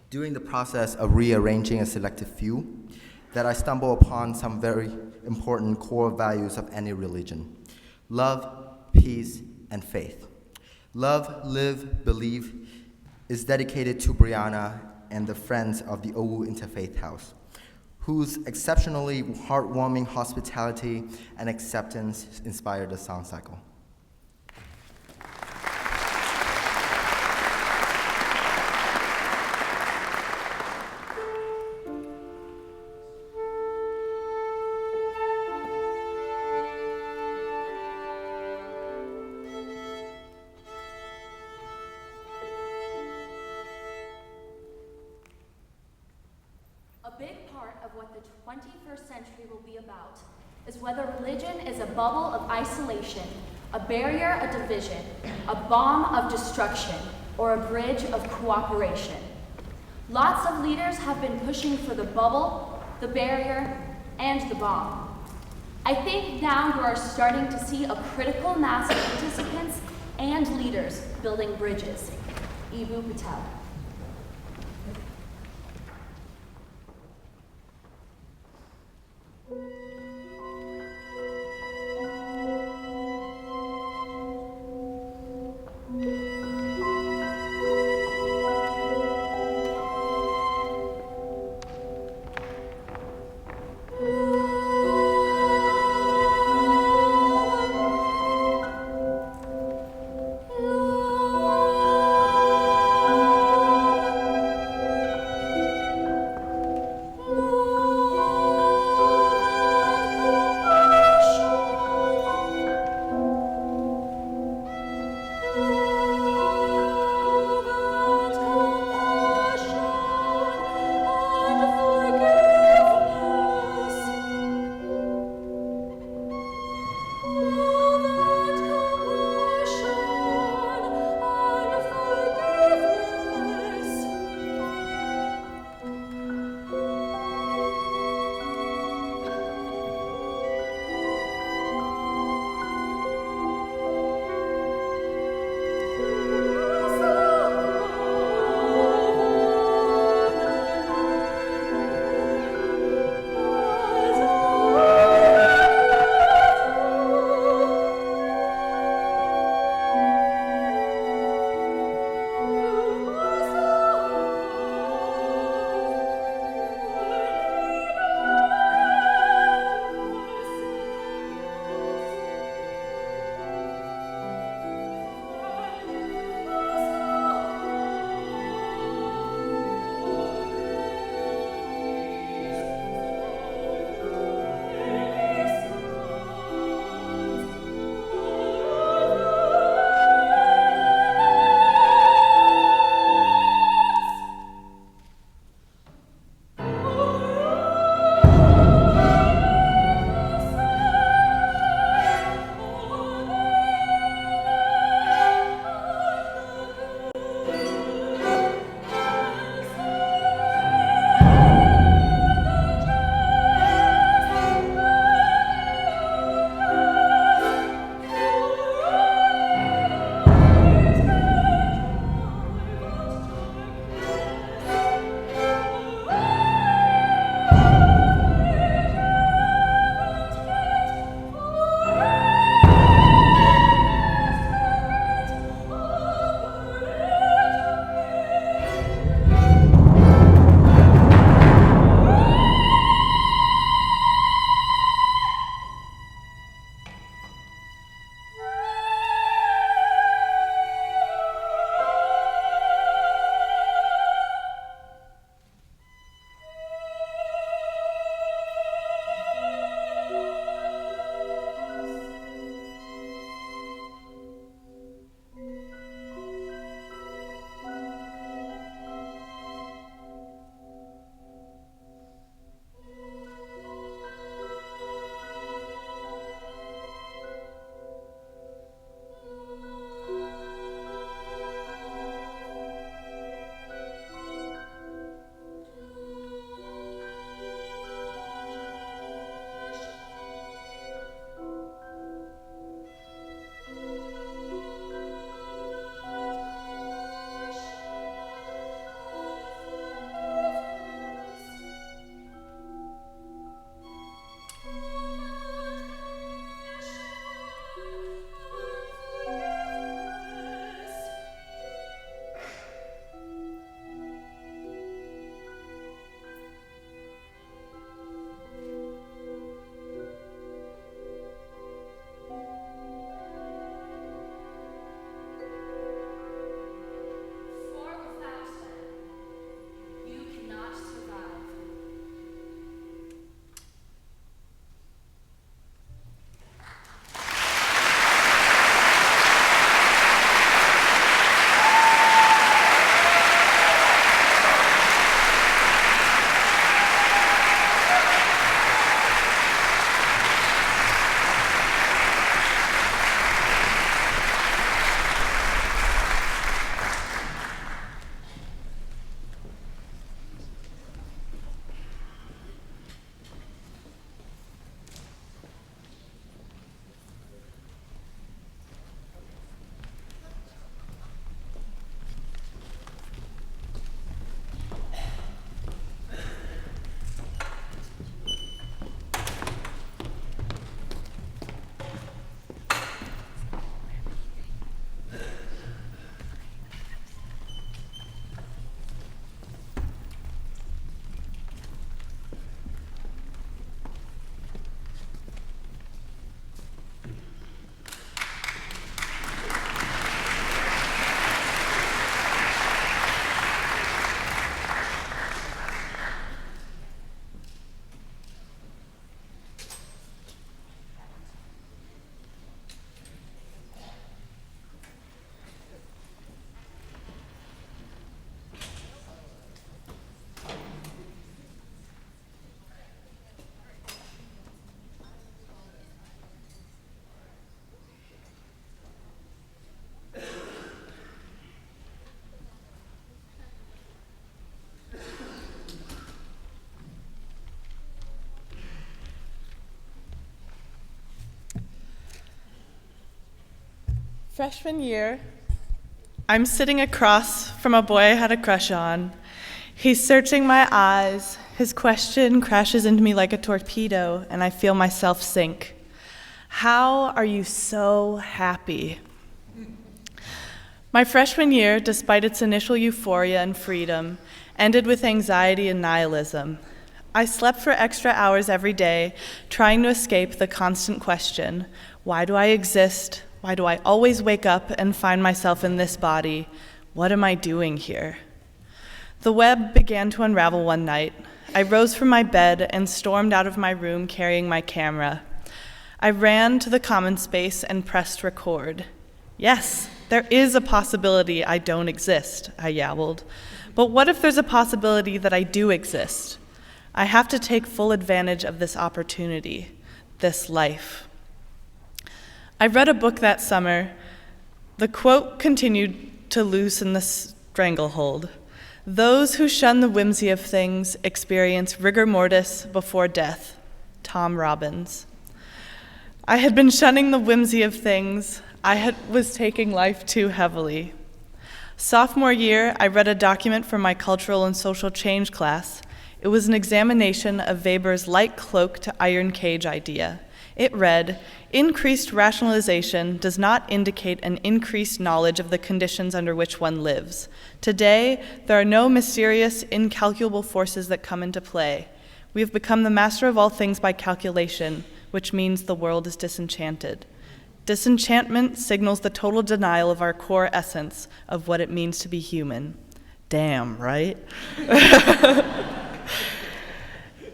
During the process of rearranging a selected few, that I stumbled upon some very important core values of any religion: love, peace, and faith. Love, Live, Believe is dedicated to Brianna and the friends of the Owu Interfaith House, whose exceptionally heartwarming hospitality and acceptance inspired the song cycle. A big part of what the 21st century will be about is whether religion is a bubble of isolation, a barrier of division, a bomb of destruction, or a bridge of cooperation. Lots of leaders have been pushing for the bubble, the barrier, and the bomb. I think now you are starting to see a critical mass of participants and leaders building bridges. Ibu Patel. Freshman year, I'm sitting across from a boy I had a crush on. He's searching my eyes. His question crashes into me like a torpedo, and I feel myself sink. How are you so happy? My freshman year, despite its initial euphoria and freedom, ended with anxiety and nihilism. I slept for extra hours every day, trying to escape the constant question, why do I exist? Why do I always wake up and find myself in this body? What am I doing here? The web began to unravel one night. I rose from my bed and stormed out of my room carrying my camera. I ran to the common space and pressed record. Yes, there is a possibility I don't exist, I yowled. But what if there's a possibility that I do exist? I have to take full advantage of this opportunity, this life. I read a book that summer. The quote continued to loosen the stranglehold. Those who shun the whimsy of things experience rigor mortis before death. Tom Robbins. I had been shunning the whimsy of things. Was taking life too heavily. Sophomore year, I read a document from my cultural and social change class. It was an examination of Weber's light cloak to iron cage idea. It read, increased rationalization does not indicate an increased knowledge of the conditions under which one lives. Today, there are no mysterious, incalculable forces that come into play. We have become the master of all things by calculation, which means the world is disenchanted. Disenchantment signals the total denial of our core essence of what it means to be human. Damn, right?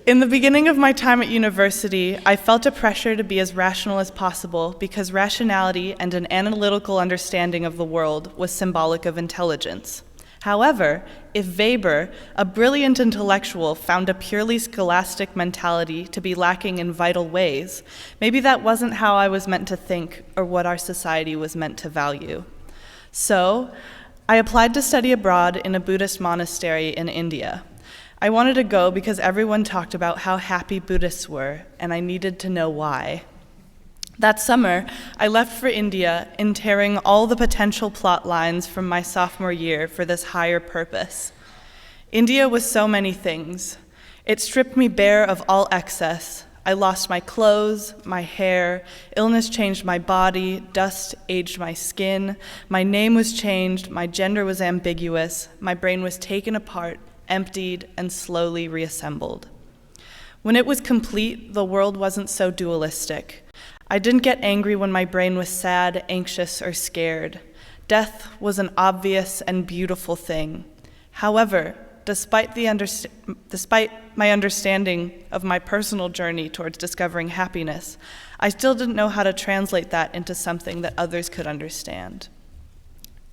In the beginning of my time at university, I felt a pressure to be as rational as possible because rationality and an analytical understanding of the world was symbolic of intelligence. However, if Weber, a brilliant intellectual, found a purely scholastic mentality to be lacking in vital ways, maybe that wasn't how I was meant to think or what our society was meant to value. So, I applied to study abroad in a Buddhist monastery in India. I wanted to go because everyone talked about how happy Buddhists were, and I needed to know why. That summer, I left for India, interring all the potential plot lines from my sophomore year for this higher purpose. India was so many things. It stripped me bare of all excess. I lost my clothes, my hair, illness changed my body, dust aged my skin, my name was changed, my gender was ambiguous, my brain was taken apart, emptied, and slowly reassembled. When it was complete, the world wasn't so dualistic. I didn't get angry when my brain was sad, anxious, or scared. Death was an obvious and beautiful thing. However, despite my understanding of my personal journey towards discovering happiness, I still didn't know how to translate that into something that others could understand.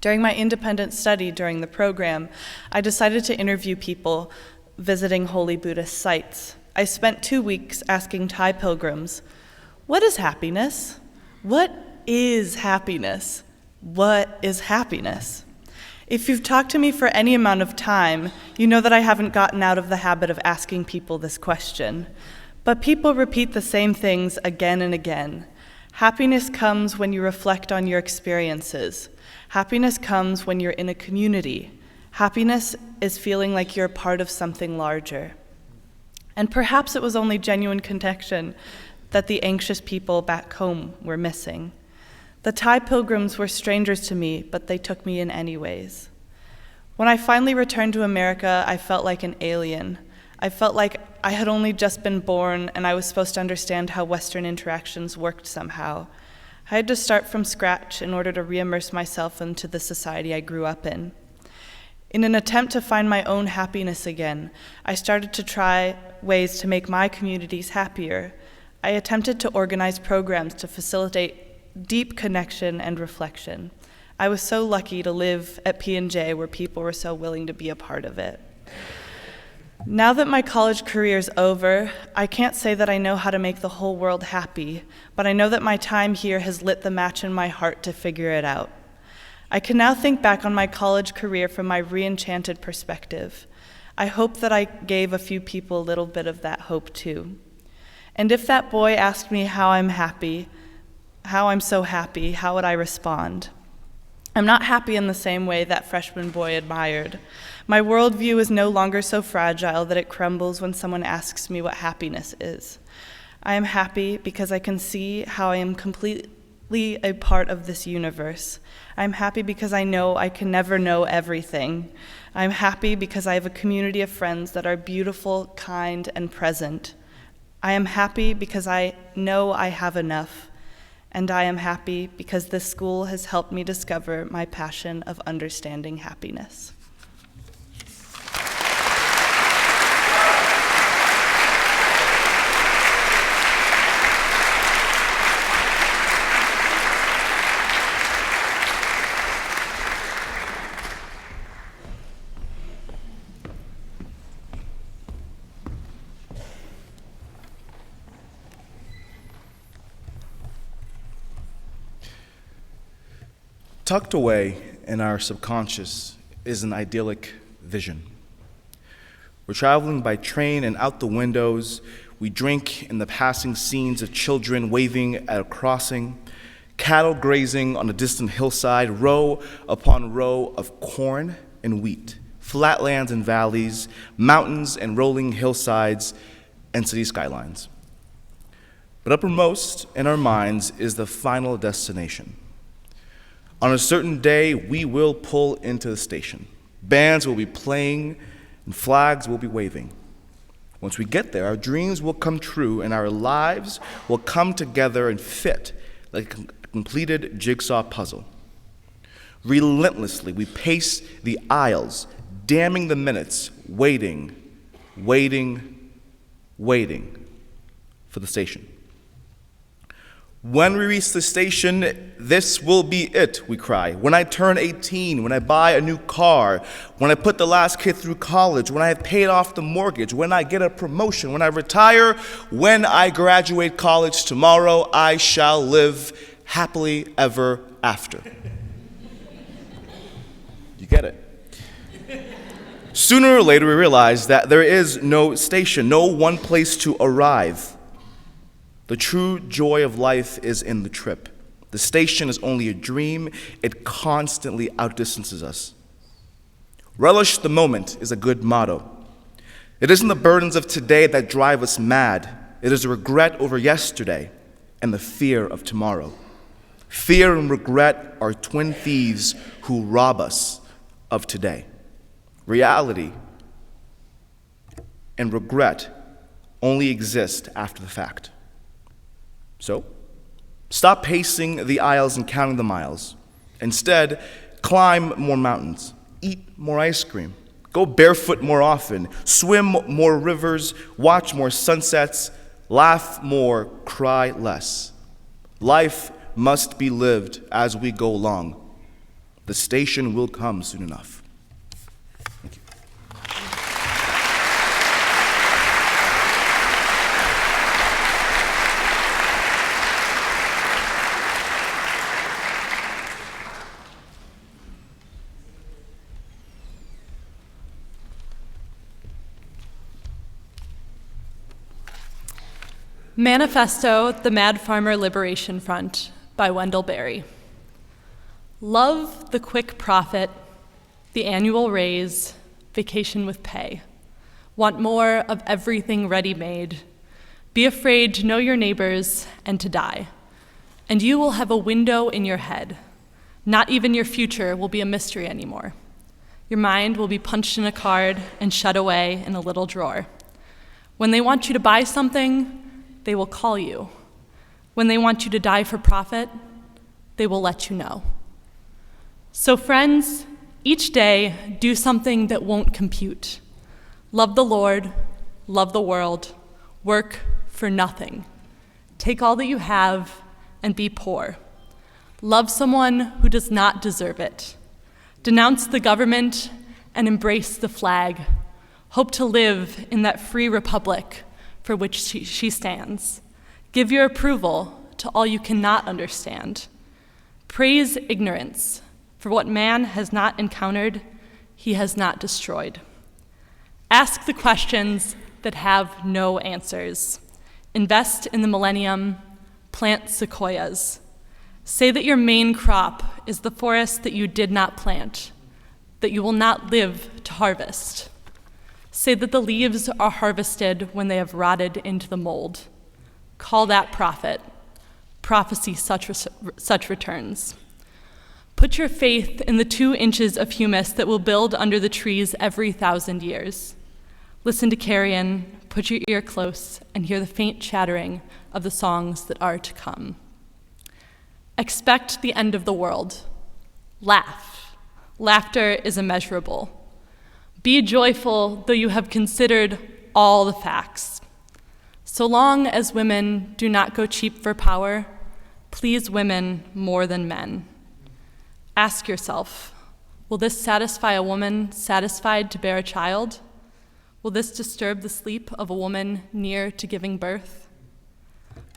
During my independent study during the program, I decided to interview people visiting holy Buddhist sites. I spent 2 weeks asking Thai pilgrims, what is happiness? What is happiness? What is happiness? If you've talked to me for any amount of time, you know that I haven't gotten out of the habit of asking people this question. But people repeat the same things again and again. Happiness comes when you reflect on your experiences. Happiness comes when you're in a community. Happiness is feeling like you're part of something larger. And perhaps it was only genuine connection that the anxious people back home were missing. The Thai pilgrims were strangers to me, but they took me in anyways. When I finally returned to America, I felt like an alien. I felt like I had only just been born and I was supposed to understand how Western interactions worked somehow. I had to start from scratch in order to re-immerse myself into the society I grew up in. In an attempt to find my own happiness again, I started to try ways to make my communities happier. I attempted to organize programs to facilitate deep connection and reflection. I was so lucky to live at P&J where people were so willing to be a part of it. Now that my college career is over, I can't say that I know how to make the whole world happy, but I know that my time here has lit the match in my heart to figure it out. I can now think back on my college career from my re-enchanted perspective. I hope that I gave a few people a little bit of that hope too. And if that boy asked me how I'm so happy, how would I respond? I'm not happy in the same way that freshman boy admired. My worldview is no longer so fragile that it crumbles when someone asks me what happiness is. I am happy because I can see how I am completely a part of this universe. I'm happy because I know I can never know everything. I'm happy because I have a community of friends that are beautiful, kind, and present. I am happy because I know I have enough. And I am happy because this school has helped me discover my passion of understanding happiness. Tucked away in our subconscious is an idyllic vision. We're traveling by train, and out the windows, we drink in the passing scenes of children waving at a crossing, cattle grazing on a distant hillside, row upon row of corn and wheat, flatlands and valleys, mountains and rolling hillsides, and city skylines. But uppermost in our minds is the final destination. On a certain day, we will pull into the station. Bands will be playing and flags will be waving. Once we get there, our dreams will come true and our lives will come together and fit like a completed jigsaw puzzle. Relentlessly, we pace the aisles, damning the minutes, waiting for the station. When we reach the station, this will be it, we cry. When I turn 18, when I buy a new car, when I put the last kid through college, when I have paid off the mortgage, when I get a promotion, when I retire, when I graduate college tomorrow, I shall live happily ever after. You get it? Sooner or later, we realize that there is no station, no one place to arrive. The true joy of life is in the trip. The station is only a dream. It constantly outdistances us. Relish the moment is a good motto. It isn't the burdens of today that drive us mad. It is the regret over yesterday and the fear of tomorrow. Fear and regret are twin thieves who rob us of today. Reality and regret only exist after the fact. So, stop pacing the aisles and counting the miles. Instead, climb more mountains, eat more ice cream, go barefoot more often, swim more rivers, watch more sunsets, laugh more, cry less. Life must be lived as we go along. The station will come soon enough. Thank you. Manifesto, The Mad Farmer Liberation Front by Wendell Berry. Love the quick profit, the annual raise, vacation with pay. Want more of everything ready-made. Be afraid to know your neighbors and to die. And you will have a window in your head. Not even your future will be a mystery anymore. Your mind will be punched in a card and shut away in a little drawer. When they want you to buy something, they will call you. When they want you to die for profit, they will let you know. So friends, each day do something that won't compute. Love the Lord, love the world, work for nothing. Take all that you have and be poor. Love someone who does not deserve it. Denounce the government and embrace the flag. Hope to live in that free republic for which she stands. Give your approval to all you cannot understand. Praise ignorance, for what man has not encountered, he has not destroyed. Ask the questions that have no answers. Invest in the millennium, plant sequoias. Say that your main crop is the forest that you did not plant, that you will not live to harvest. Say that the leaves are harvested when they have rotted into the mold. Call that prophet. Prophecy such returns. Put your faith in the 2 inches of humus that will build under the trees every 1,000 years. Listen to carrion, put your ear close, and hear the faint chattering of the songs that are to come. Expect the end of the world. Laugh. Laughter is immeasurable. Be joyful, though you have considered all the facts. So long as women do not go cheap for power, please women more than men. Ask yourself, will this satisfy a woman satisfied to bear a child? Will this disturb the sleep of a woman near to giving birth?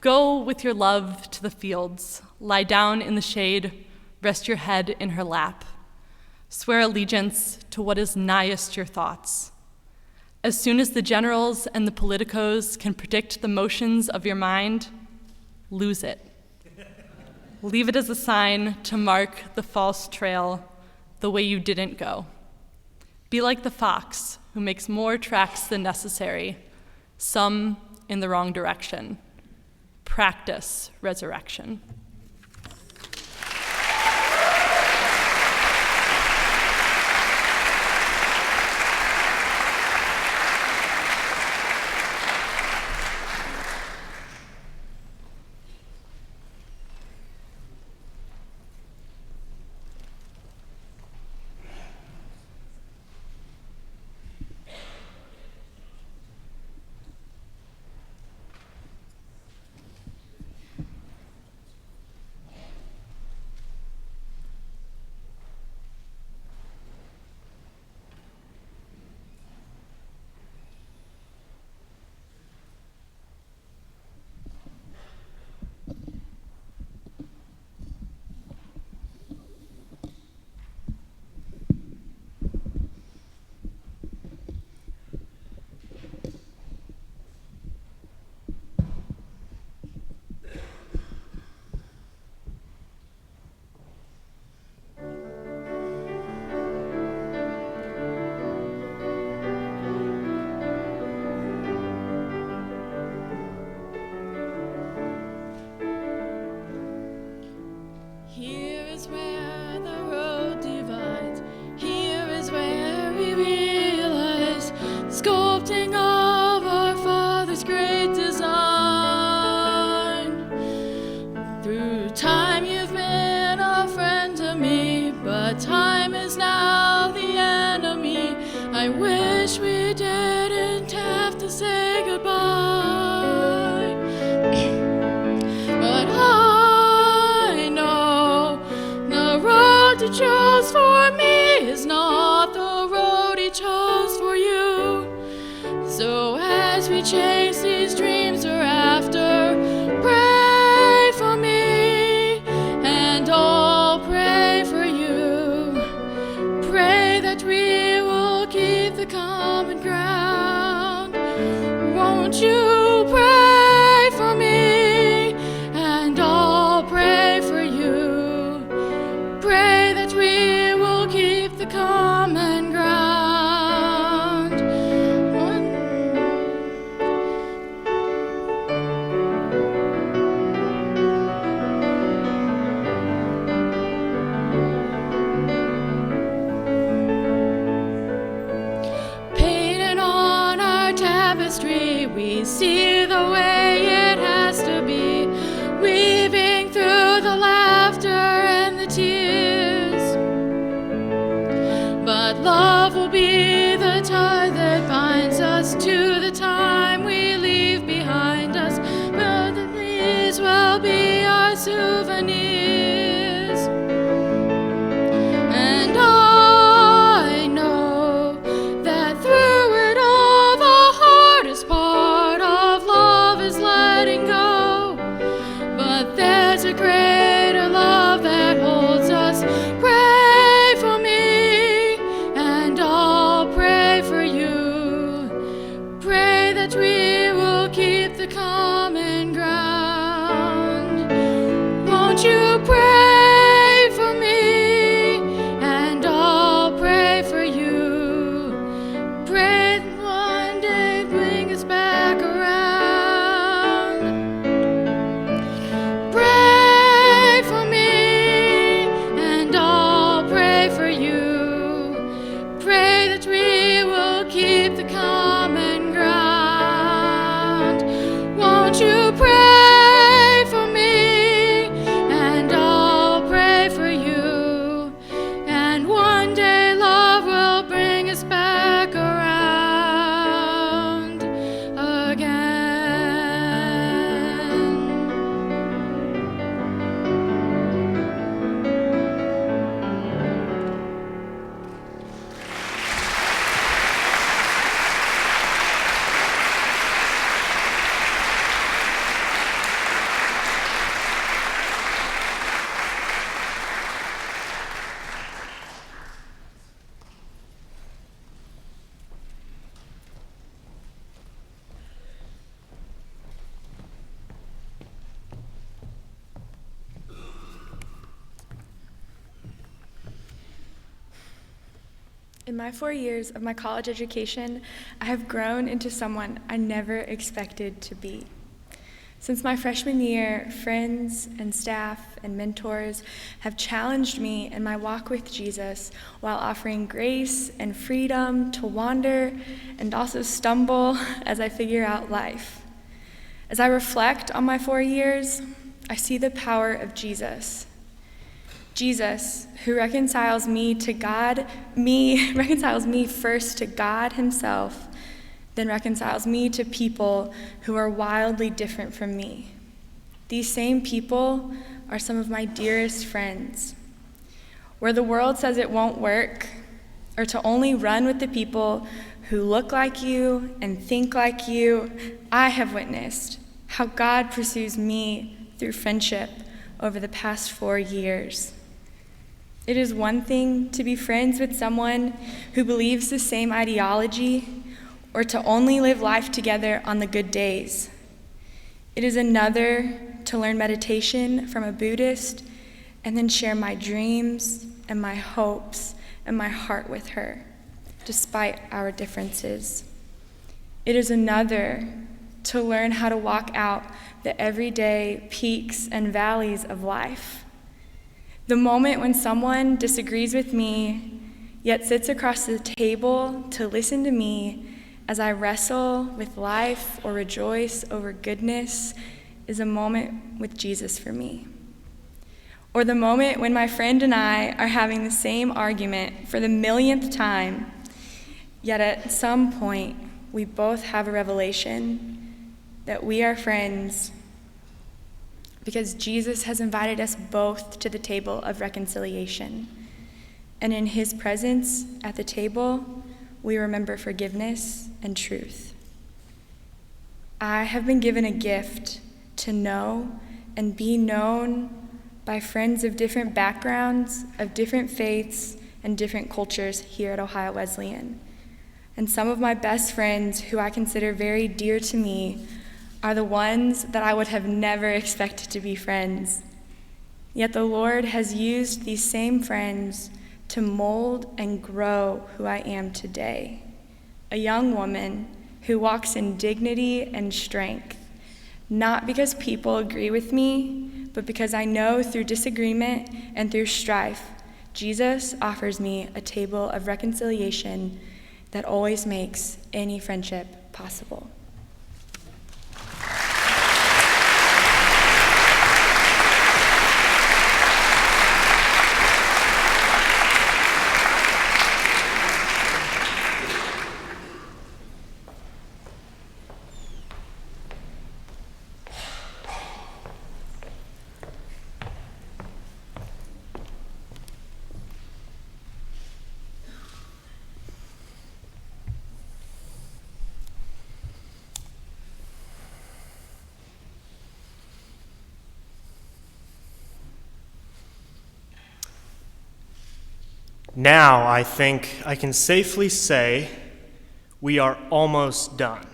Go with your love to the fields, lie down in the shade, rest your head in her lap. Swear allegiance to what is nighest your thoughts. As soon as the generals and the politicos can predict the motions of your mind, lose it. Leave it as a sign to mark the false trail, the way you didn't go. Be like the fox who makes more tracks than necessary, some in the wrong direction. Practice resurrection. Chase these dreams we're after. Pray for me, and I'll pray for you. Pray that we will keep the common ground. Won't you pray for me, and I'll pray for you. Pray that we will keep the common ground. We see the way it has to be, weaving through the laughter and the tears. But love will be the tie that binds us to the time we leave behind us. But these will be our souvenirs. And I know that through it all, the hardest part of love is letting go. But there's a greater love that holds us. Pray for me, and I'll pray for you. Pray that we will keep the common ground. Won't you pray for me? my 4 years of my college education, I have grown into someone I never expected to be. Since my freshman year, friends and staff and mentors have challenged me in my walk with Jesus while offering grace and freedom to wander and also stumble as I figure out life. As I reflect on my 4 years, I see the power of Jesus. Jesus, who reconciles me first to God himself, then reconciles me to people who are wildly different from me. These same people are some of my dearest friends. Where the world says it won't work, or to only run with the people who look like you and think like you, I have witnessed how God pursues me through friendship over the past 4 years. It is one thing to be friends with someone who believes the same ideology or to only live life together on the good days. It is another to learn meditation from a Buddhist and then share my dreams and my hopes and my heart with her, despite our differences. It is another to learn how to walk out the everyday peaks and valleys of life. The moment when someone disagrees with me, yet sits across the table to listen to me as I wrestle with life or rejoice over goodness, is a moment with Jesus for me. Or the moment when my friend and I are having the same argument for the millionth time, yet at some point we both have a revelation that we are friends because Jesus has invited us both to the table of reconciliation. And in his presence at the table, we remember forgiveness and truth. I have been given a gift to know and be known by friends of different backgrounds, of different faiths, and different cultures here at Ohio Wesleyan. And some of my best friends, who I consider very dear to me, are the ones that I would have never expected to be friends. Yet the Lord has used these same friends to mold and grow who I am today. A young woman who walks in dignity and strength, not because people agree with me, but because I know through disagreement and through strife, Jesus offers me a table of reconciliation that always makes any friendship possible. Now, I think I can safely say we are almost done.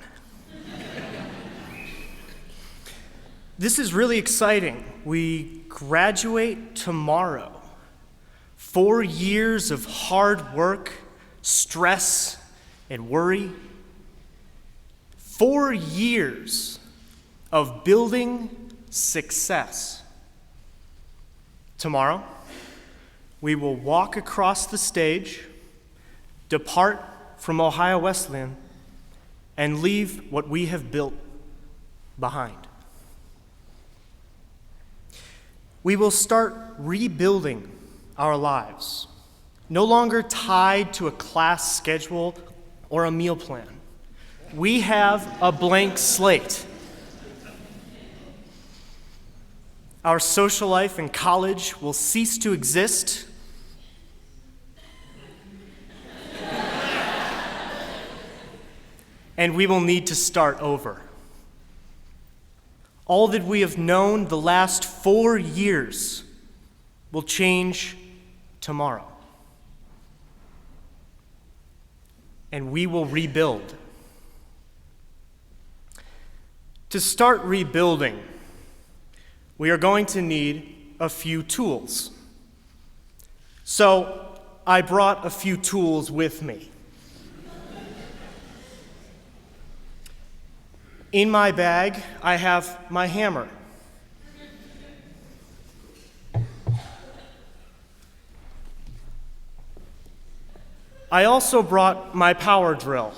This is really exciting. We graduate tomorrow. 4 years of hard work, stress, and worry. 4 years of building success. Tomorrow, we will walk across the stage, depart from Ohio Wesleyan, and leave what we have built behind. We will start rebuilding our lives, no longer tied to a class schedule or a meal plan. We have a blank slate. Our social life in college will cease to exist. And we will need to start over. All that we have known the last 4 years will change tomorrow. And we will rebuild. To start rebuilding, we are going to need a few tools. So I brought a few tools with me. In my bag, I have my hammer. I also brought my power drill.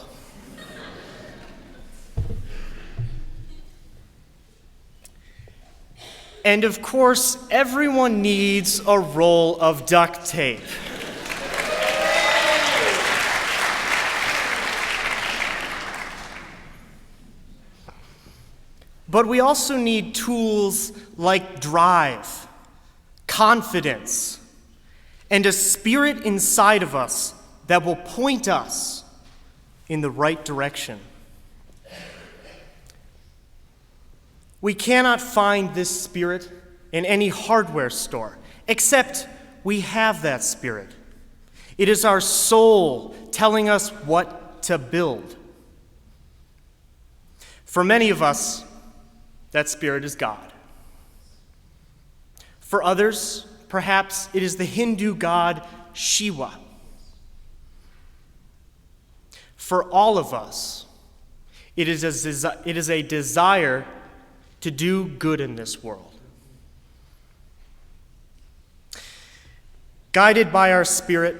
And of course, everyone needs a roll of duct tape. But we also need tools like drive, confidence, and a spirit inside of us that will point us in the right direction. We cannot find this spirit in any hardware store, except we have that spirit. It is our soul telling us what to build. For many of us, that spirit is God. For others, perhaps it is the Hindu god Shiva. For all of us, it is a desire to do good in this world. Guided by our spirit,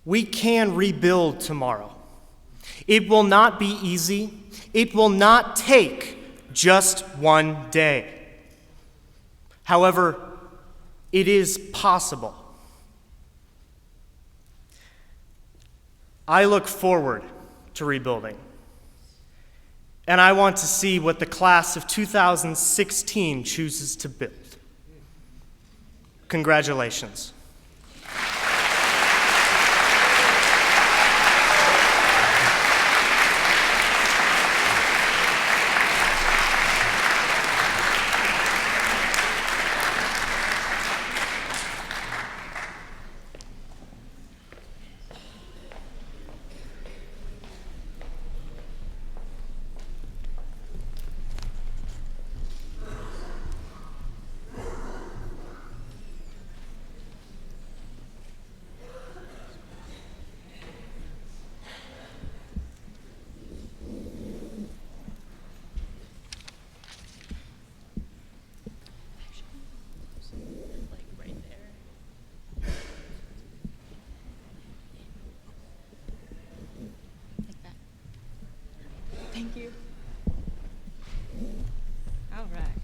we can rebuild tomorrow. It will not be easy. It will not take just one day. However, it is possible. I look forward to rebuilding, and I want to see what the class of 2016 chooses to build. Congratulations. Thank you. All right.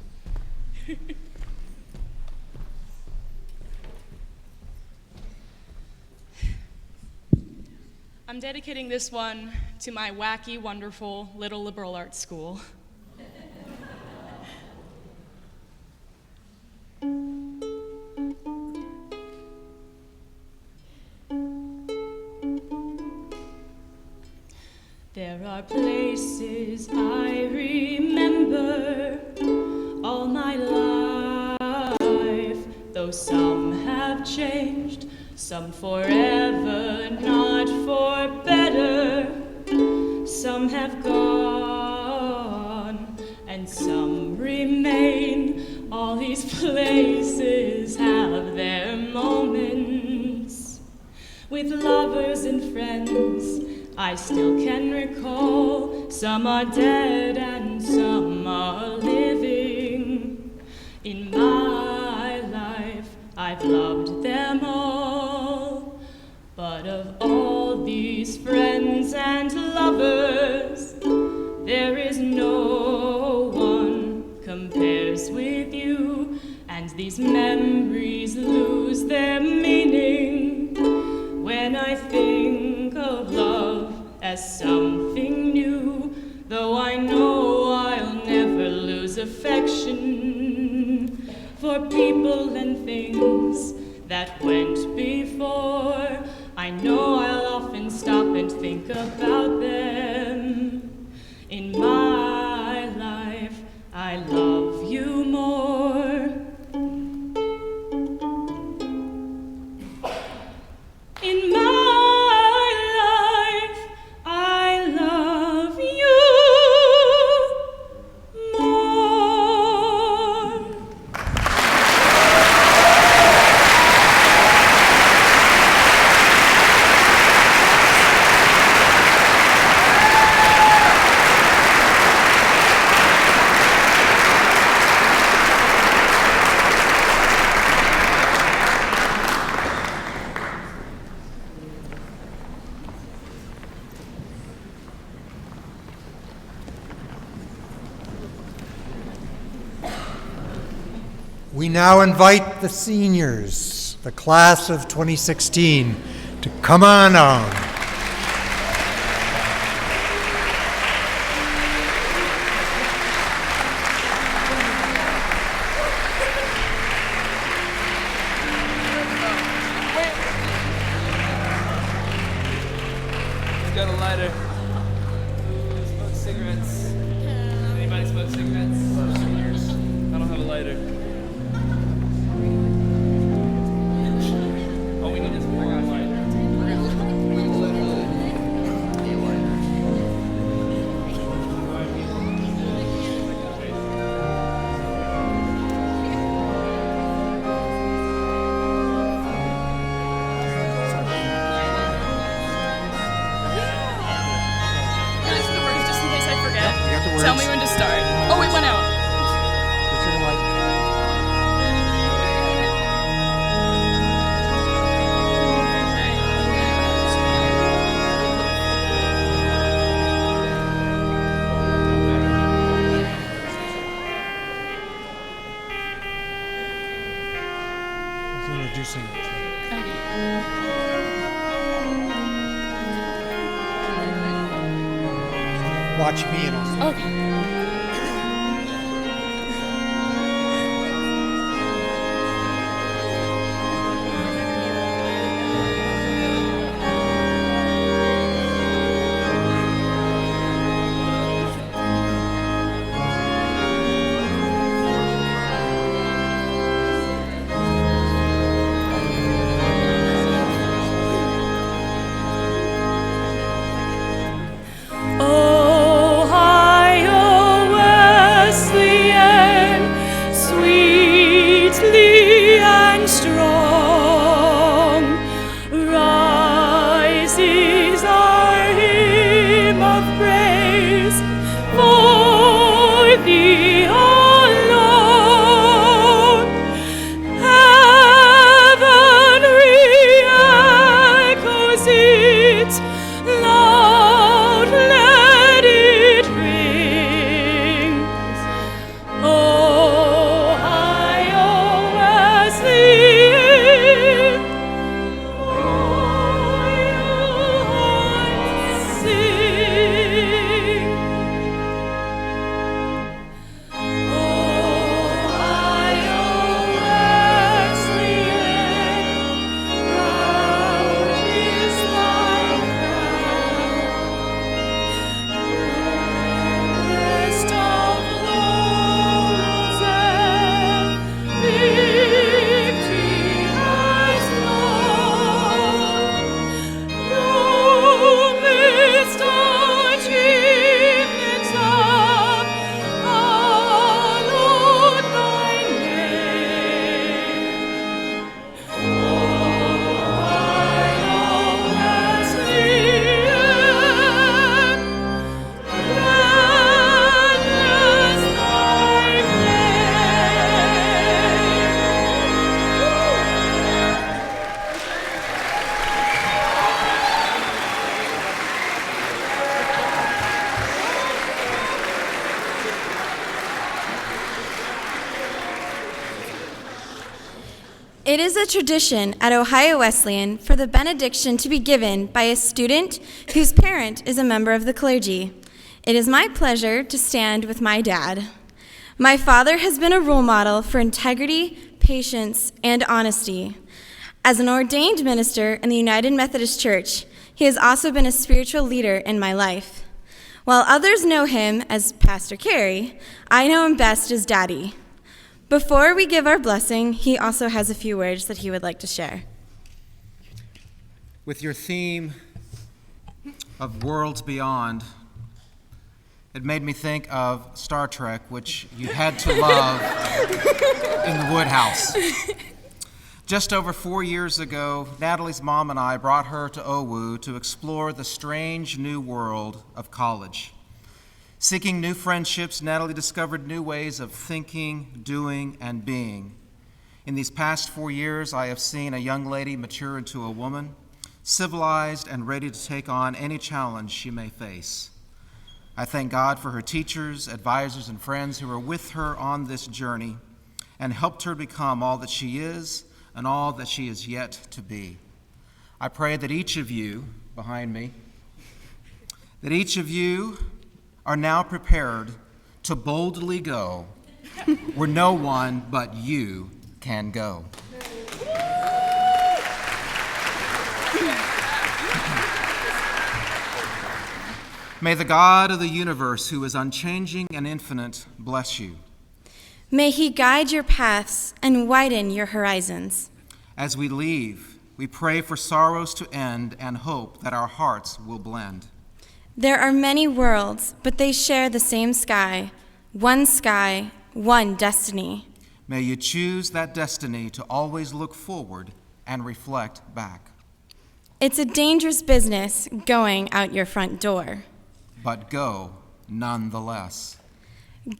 I'm dedicating this one to my wacky, wonderful little liberal arts school. There are places I remember all my life, though some have changed, some forever, not for better. Some have gone, and some remain. All these places have their moments with lovers and friends I still can recall. Some are dead and some are living. In my life, I've loved them all. But of all these friends and lovers, there is no one compares with you. And these memories lose their meaning when I think of love as something new, though I know I'll never lose affection for people and things that went before. I know I'll often stop and think about them. In my life, I love you more. In my life, I love you more. We now invite the seniors, the class of 2016, to come on down. Who's got a lighter? Who smokes cigarettes? Anybody smoke cigarettes? I don't have a lighter. All we need is one lighter. Can I listen to the words just in case I forget? You got the words. Tell me when to start. Oh, it went out. Introducing. Watch me and I'll. Okay. Ohio Wesleyan, sweetly and strong, rises our hymn of praise for thee alone. Heaven re-echoes it, loud let it ring. Ohio Wesleyan, sing. Ohio Wesleyan, proud is thy crest of laurels and victory has won. Noblest achievements have hallowed thy name. Ohio Wesleyan, grand as thy It is a tradition at Ohio Wesleyan for the benediction to be given by a student whose parent is a member of the clergy. It is my pleasure to stand with my dad. My father has been a role model for integrity, patience, and honesty. As an ordained minister in the United Methodist Church, he has also been a spiritual leader in my life. While others know him as Pastor Carey, I know him best as Daddy. Before we give our blessing, he also has a few words that he would like to share. With your theme of worlds beyond, it made me think of Star Trek, which you had to love in the Woodhouse. Just over 4 years ago, Natalie's mom and I brought her to OWU to explore the strange new world of college. Seeking new friendships, Natalie discovered new ways of thinking, doing, and being. In these past 4 years, I have seen a young lady mature into a woman, civilized and ready to take on any challenge she may face. I thank God for her teachers, advisors, and friends who are with her on this journey, and helped her become all that she is and all that she is yet to be. I pray that each of you, behind me, that each of you are now prepared to boldly go where no one but you can go. May the God of the universe, who is unchanging and infinite, bless you. May he guide your paths and widen your horizons. As we leave, we pray for sorrows to end and hope that our hearts will blend. There are many worlds, but they share the same sky, one destiny. May you choose that destiny to always look forward and reflect back. It's a dangerous business going out your front door. But go nonetheless.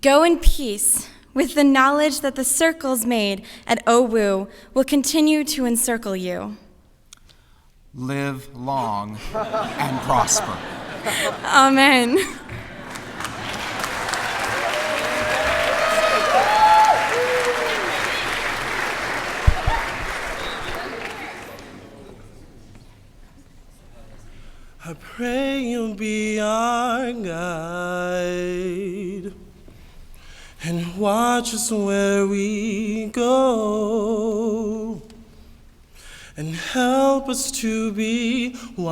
Go in peace, with the knowledge that the circles made at OWU will continue to encircle you. Live long and prosper. Amen. I pray you'll be our guide and watch us where we go and help us to be wise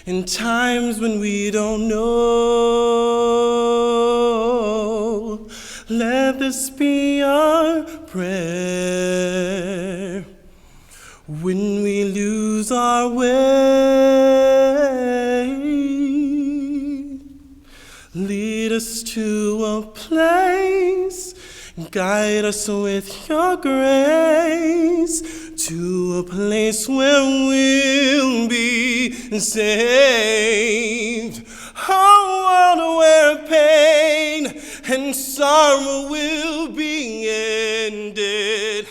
in times when we don't know. Let this be our prayer. When we lose our way, lead us to a place, guide us with your grace, to a place where we'll be saved. A world where pain and sorrow will be ended,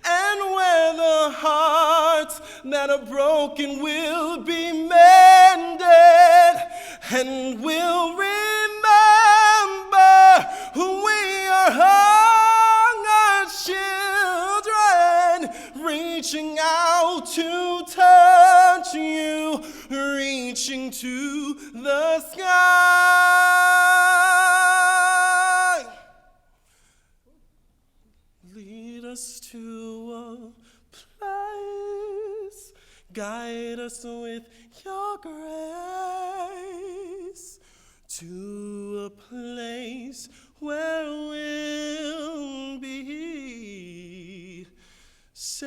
and where the hearts that are broken will be mended, and we'll remember we are hunger children, reaching out to touch you, reaching to the sky. Lead us to a place, guide us with your grace, to a place where we'll be safe.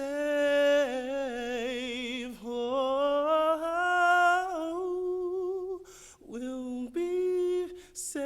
Oh, we'll be safe.